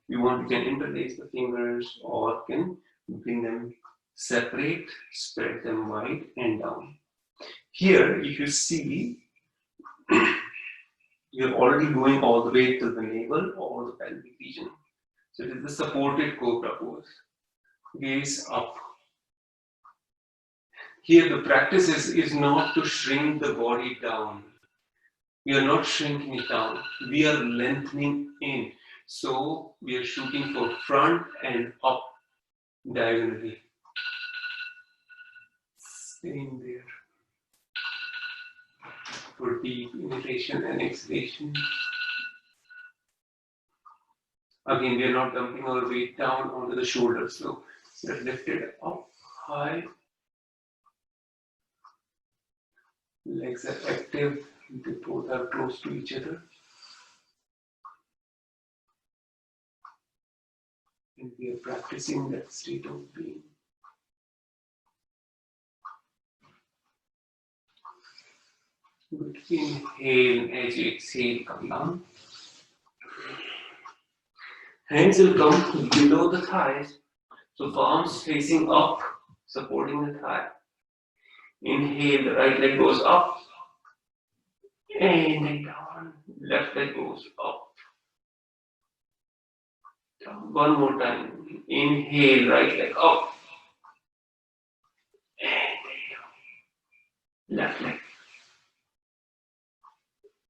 You can interlace the fingers or can bring them separate, spread them wide and down. Here, if you see, you're already going all the way to the navel or the pelvic region. So it is the supported cobra pose. Gaze up. Here the practice is not to shrink the body down. We are not shrinking it down. We are lengthening in. So we are shooting for front and up diagonally. Staying there for deep inhalation and exhalation. Again, we are not dumping our weight down onto the shoulders. So we are lifted up high. Legs are active. They both are close to each other. And we are practicing that state of being. Good. Inhale, as you exhale, come down. Hands will come below the thighs. So palms facing up, supporting the thigh. Inhale, the right leg goes up. And then down. Left leg goes up. Down. One more time. Inhale, right leg up. And then down. Left leg.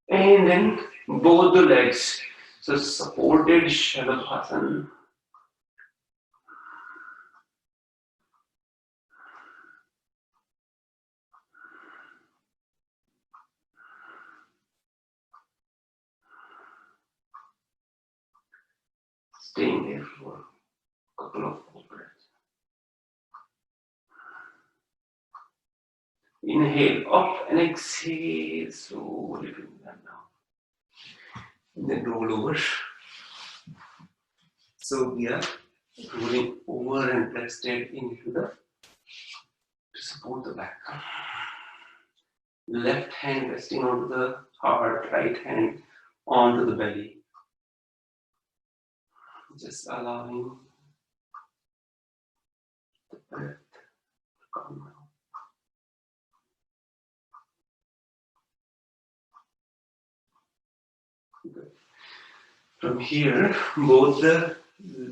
And then both the legs. So supported Shalabhasana. Staying there for a couple of more breaths. Inhale up and exhale. Slowly bring that down. And then roll over. So we are rolling over and rested into the to support the back. Left hand resting onto the heart, right hand onto the belly. Just allowing the breath to come down. Good. From here, both the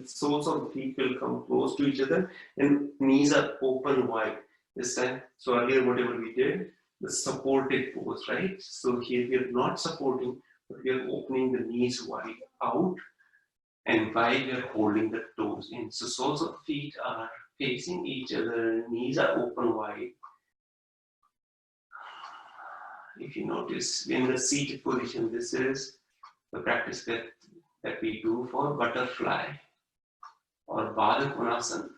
soles of the feet will come close to each other and knees are open wide this time. So earlier, whatever we did, the supported pose, right? So here we are not supporting, but we are opening the knees wide out. And while we are holding the toes in. So soles of the feet are facing each other, knees are open wide. If you notice in the seated position, this is the practice that we do for butterfly or Baddha Konasana.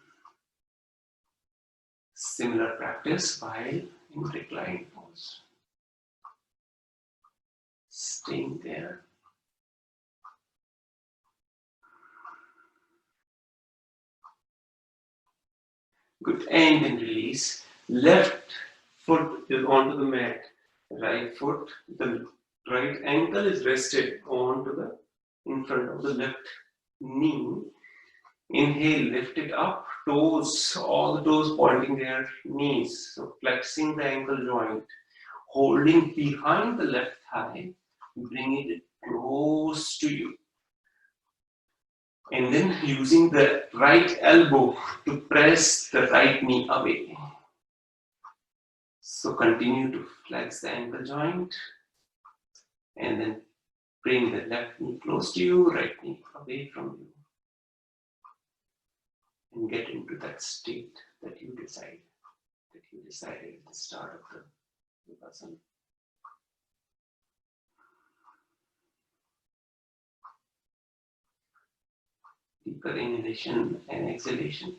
Similar practice while in reclined pose. Staying there. Good, and then release. Left foot is onto the mat. Right foot, the right ankle is rested onto the in front of the left knee. Inhale, lift it up. Toes, all the toes pointing their knees. So flexing the ankle joint. Holding behind the left thigh. Bringing it close to you. And then using the right elbow to press the right knee away. So continue to flex the ankle joint and then bring the left knee close to you, right knee away from you. And get into that state that you decided at the start of the Yogasan. Deeper inhalation and exhalation.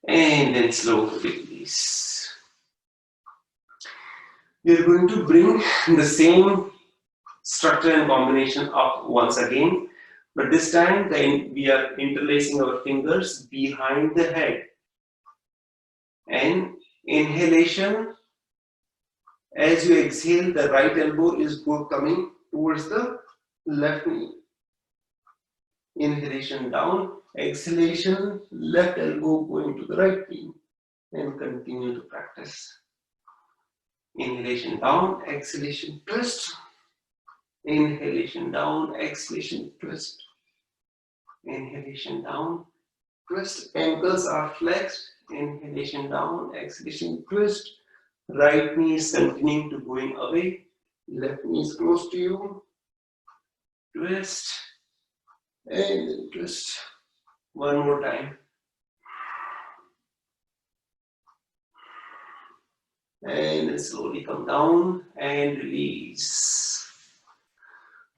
And then slow release. We are going to bring the same structure and combination up once again, but this time we are interlacing our fingers behind the head. And inhalation, as you exhale, the right elbow is coming towards the left knee. Inhalation down, exhalation, left elbow going to the right knee, and continue to practice. Inhalation down, exhalation twist. Inhalation down, exhalation twist. Inhalation down, twist. Ankles are flexed. Inhalation down, exhalation twist. Right knee is continuing to going away. Left knee is close to you. Twist. And then twist. One more time. And then slowly come down and release.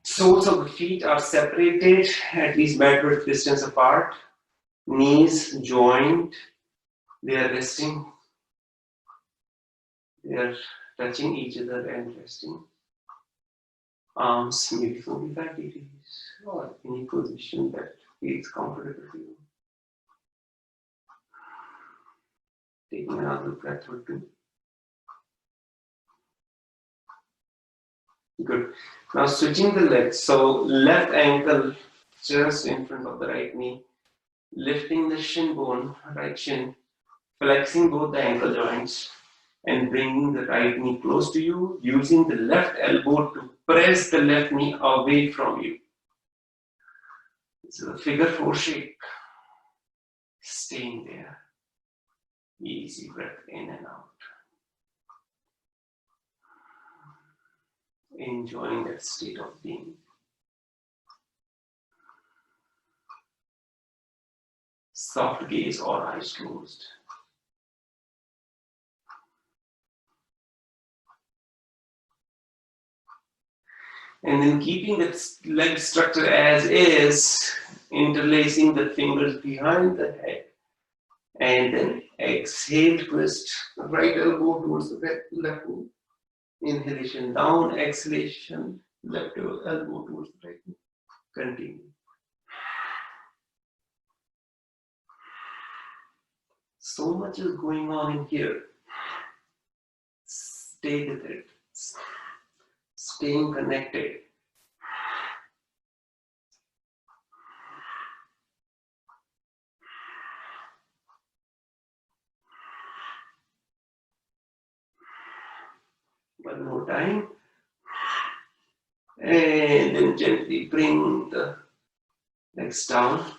Soles of the feet are separated at least backward distance apart. Knees joined. They are resting. They are touching each other and resting. Arms maybe 45 degrees or any position that feels comfortable for you. Taking another breath or two. Good. Now switching the legs. So left ankle just in front of the right knee. Lifting the shin bone, right shin. Flexing both the ankle joints and bringing the right knee close to you. Using the left elbow to press the left knee away from you. This is a figure 4 shape. Staying there. Easy breath in and out. Enjoying that state of being. Soft gaze or eyes closed. And then keeping the leg structure as is, interlacing the fingers behind the head. And then exhale, twist the right elbow towards the left knee. Inhalation down, exhalation, left elbow towards the right knee. Continue. So much is going on in here. Stay with it. Staying connected. One more time. And then gently bring the legs down.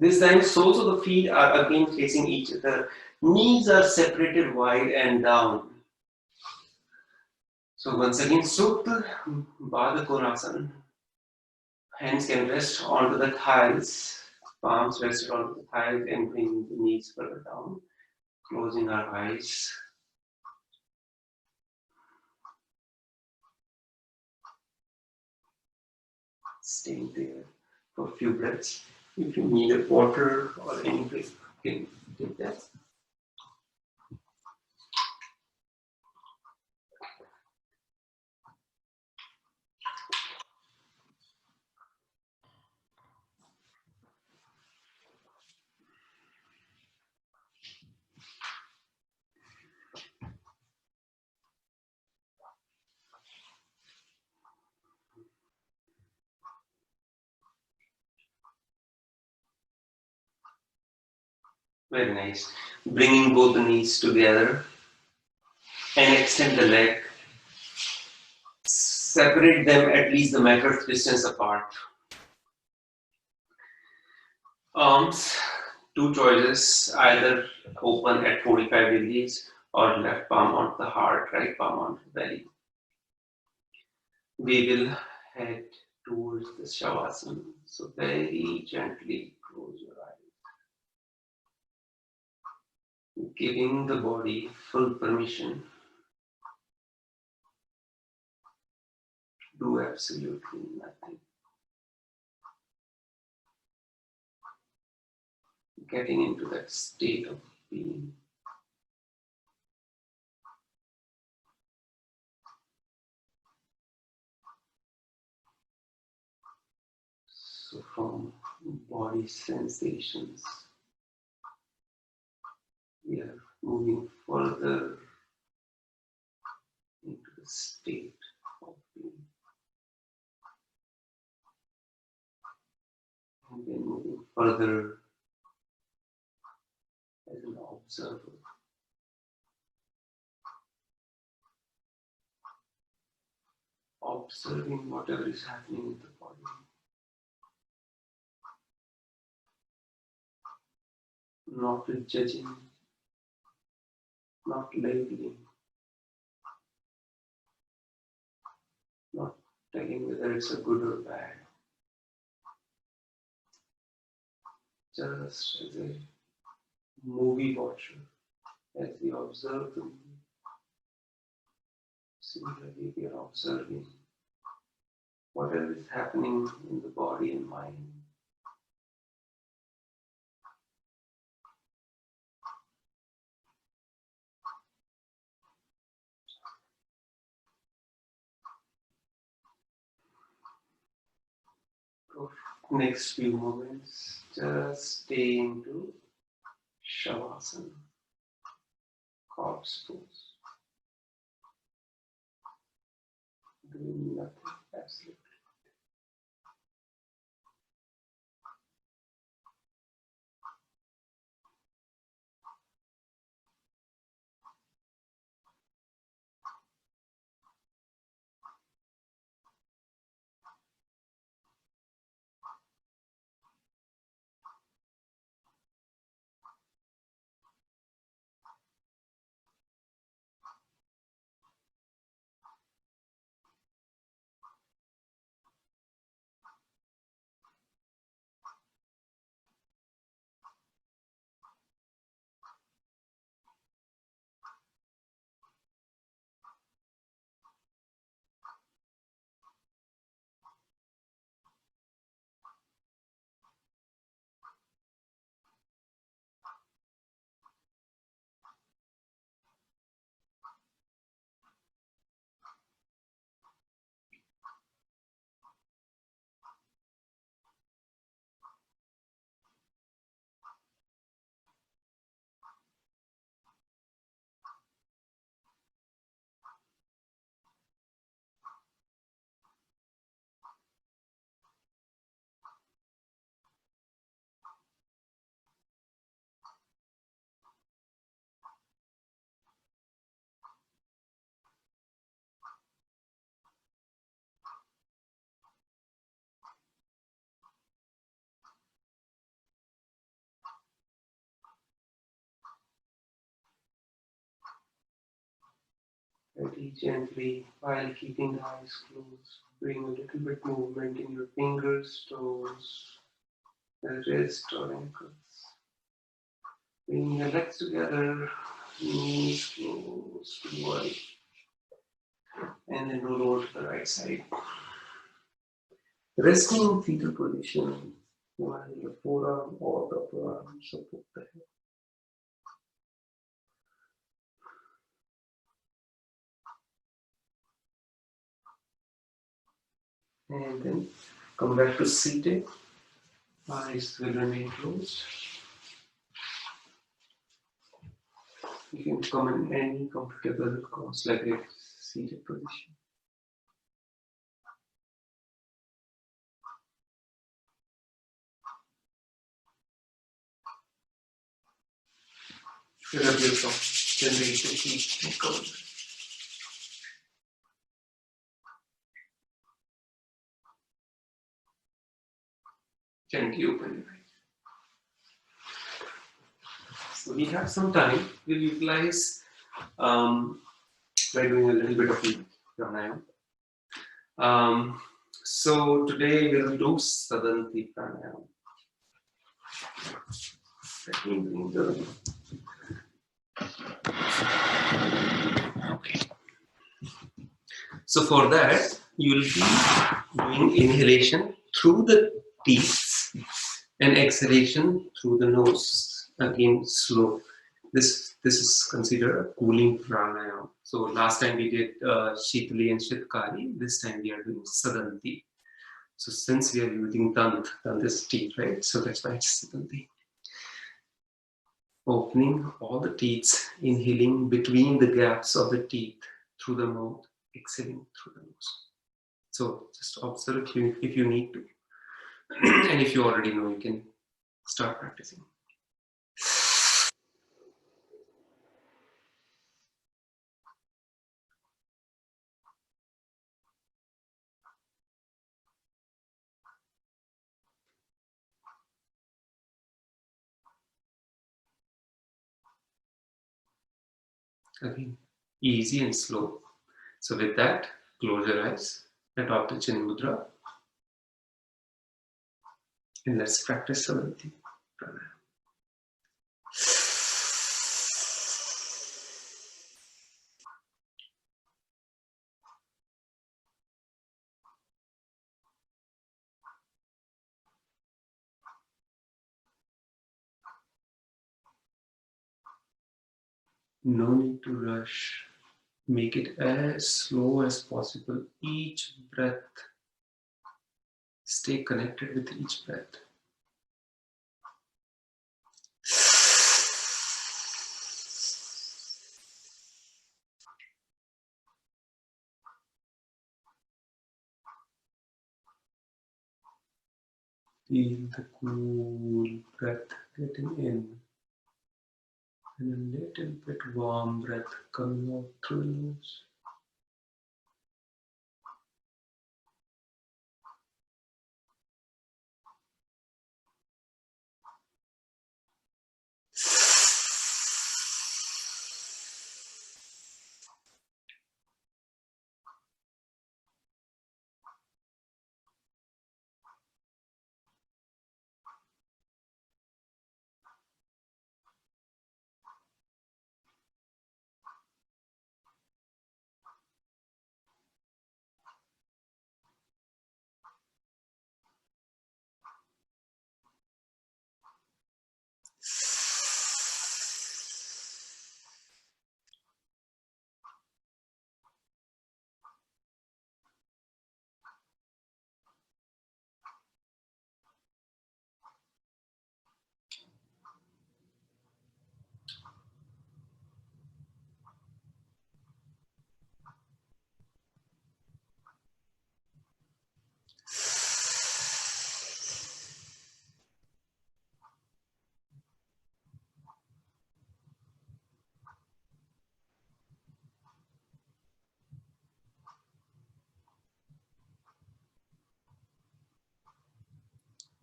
This time, soles of the feet are again facing each other. Knees are separated wide and down. So once again, Supta Baddha Konasana. Hands can rest onto the thighs. Palms rested onto the thighs and bring the knees further down. Closing our eyes. Staying there for a few breaths. If you need a water or anything, you can take that. Very nice. Bringing both the knees together and extend the leg. Separate them at least the measured distance apart. Arms, two choices, either open at 45 degrees or left palm onto the heart, right palm onto the belly. We will head towards the Shavasana. So very gently close your eyes. Giving the body full permission to do absolutely nothing. Getting into that state of being. So from body sensations, we are moving further into the state of being. And then moving further as an observer. Observing whatever is happening in the body. Not judging, not labeling, not telling whether it's a good or bad. Just as a movie watcher, as we observe the movie. Similarly, we are observing whatever is happening in the body and mind. For next few moments, just stay into Shavasana, corpse pose, doing nothing, absolutely. Very gently, while keeping the eyes closed, bring a little bit movement in your fingers, toes, the wrist or ankles. Bring your legs together, knees close to wide, and then roll over to the right side. Resting in fetal position, while your forearm or the upper arm support the head. And then come back to seated. Eyes will remain closed. You can come in any comfortable cross-legged seated position. Rub your tongue, then raise your feet and cover. Gently open your eyes. So we have some time. We'll utilize by doing a little bit of pranayama. So today we'll do Sadanti Pranayama. Let me bring the... Okay. So for that, you will be doing inhalation through the teeth and exhalation through the nose. Again, slow. This is considered a cooling pranayama. So last time we did Shitali and Shitkari. This time we are doing Sadanti. So since we are using Dant is teeth, right? So that's why it's Sadanti. Opening all the teeth, inhaling between the gaps of the teeth through the mouth, exhaling through the nose. So just observe if you need to. And if you already know, you can start practicing. Again, easy and slow. So with that, close your eyes, adopt the chin mudra, and let's practice Sadanti pranayama. No need to rush. Make it as slow as possible. Each breath, stay connected with each breath. Feel the cool breath getting in and a little bit warm breath coming out through the nose.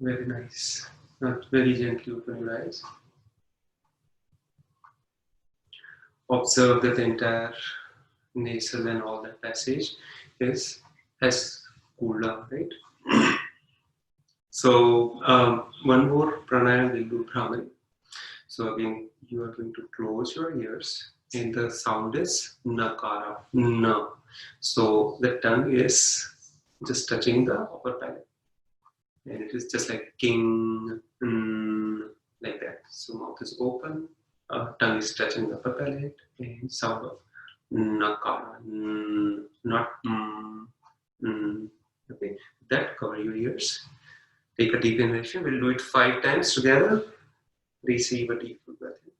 Very nice. Not very gently open your eyes. Observe that the entire nasal and all that passage has cooled down, right? So one more pranayama will do Bramari. So again, you are going to close your ears, and the sound is nakara, na. So the tongue is just touching the upper palate, and it is just like king, like that. So mouth is open, tongue is touching the upper palate, and sound of nakara, not okay. That cover your ears. Take a deep inhalation. We'll do it 5 times together. Receive a deep breath in.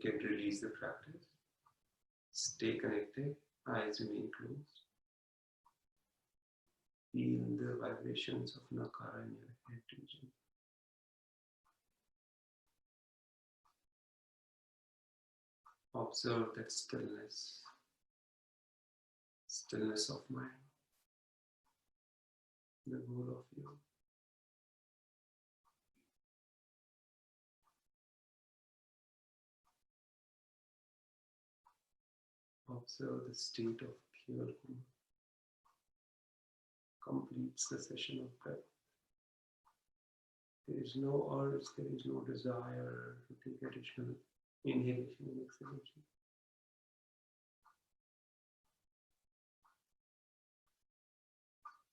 can release the practice. Stay connected, eyes remain closed. Feel the vibrations of Nakara in your head region. Observe that stillness of mind, the whole of you. Observe the state of pure who completes the session of breath. There is no urge, there is no desire to take additional inhalation and exhalation.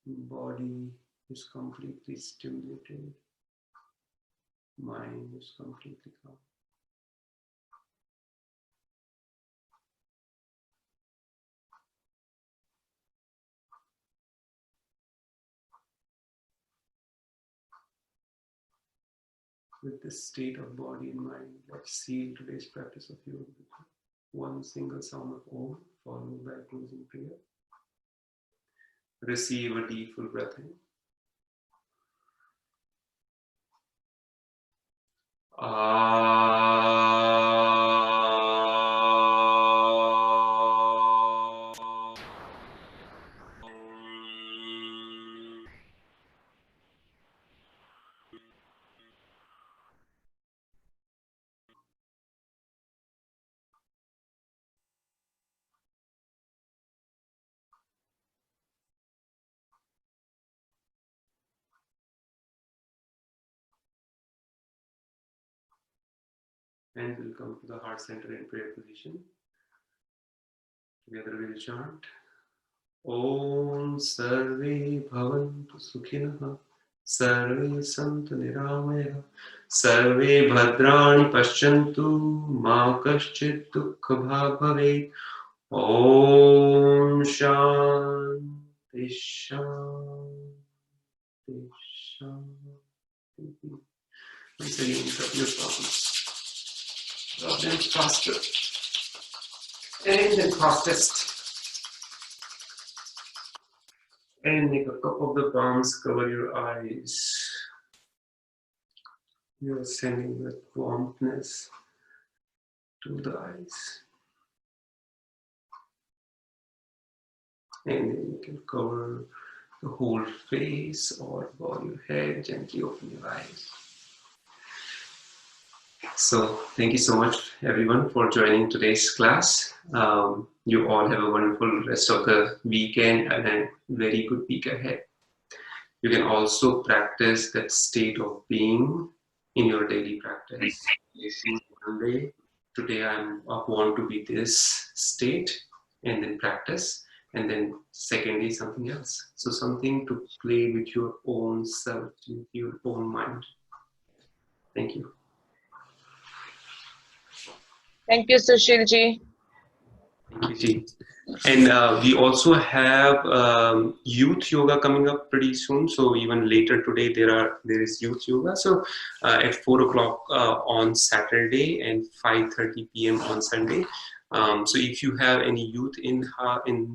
Body is completely stimulated. Mind is completely calm. With this state of body and mind, let's seal today's practice of yoga with one single sound of Om, followed by closing prayer. Receive a deep full breath in. And we'll come to the heart center in prayer position. Together we'll chant Om Sarve Bhavantu Sukhinah Sarve Santu Niramaya Sarve Bhadrani Paschantu Ma Kaschit Dukkha Bhag Bhavet Om Shanti Shanti Shanti. Once again, drop your palms. Drop them faster. And then fastest. And make a cup of the palms, cover your eyes. You are sending that warmthness to the eyes. And then you can cover the whole face or bow your head, gently open your eyes. So thank you so much everyone for joining today's class. You all have a wonderful rest of the weekend and a very good week ahead. You can also practice that state of being in your daily practice. One day, today I want to be this state, and then practice, and then second day something else. So something to play with your own self, with your own mind. Thank you. Thank you, Sushilji. Thank you, Ji. And we also have youth yoga coming up pretty soon. So even later today, there is youth yoga. So at 4 o'clock on Saturday and 5:30 p.m. on Sunday. So if you have any youth in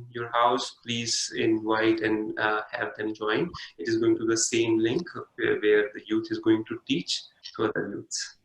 your house, please invite and have them join. It is going to the same link where the youth is going to teach to other youths.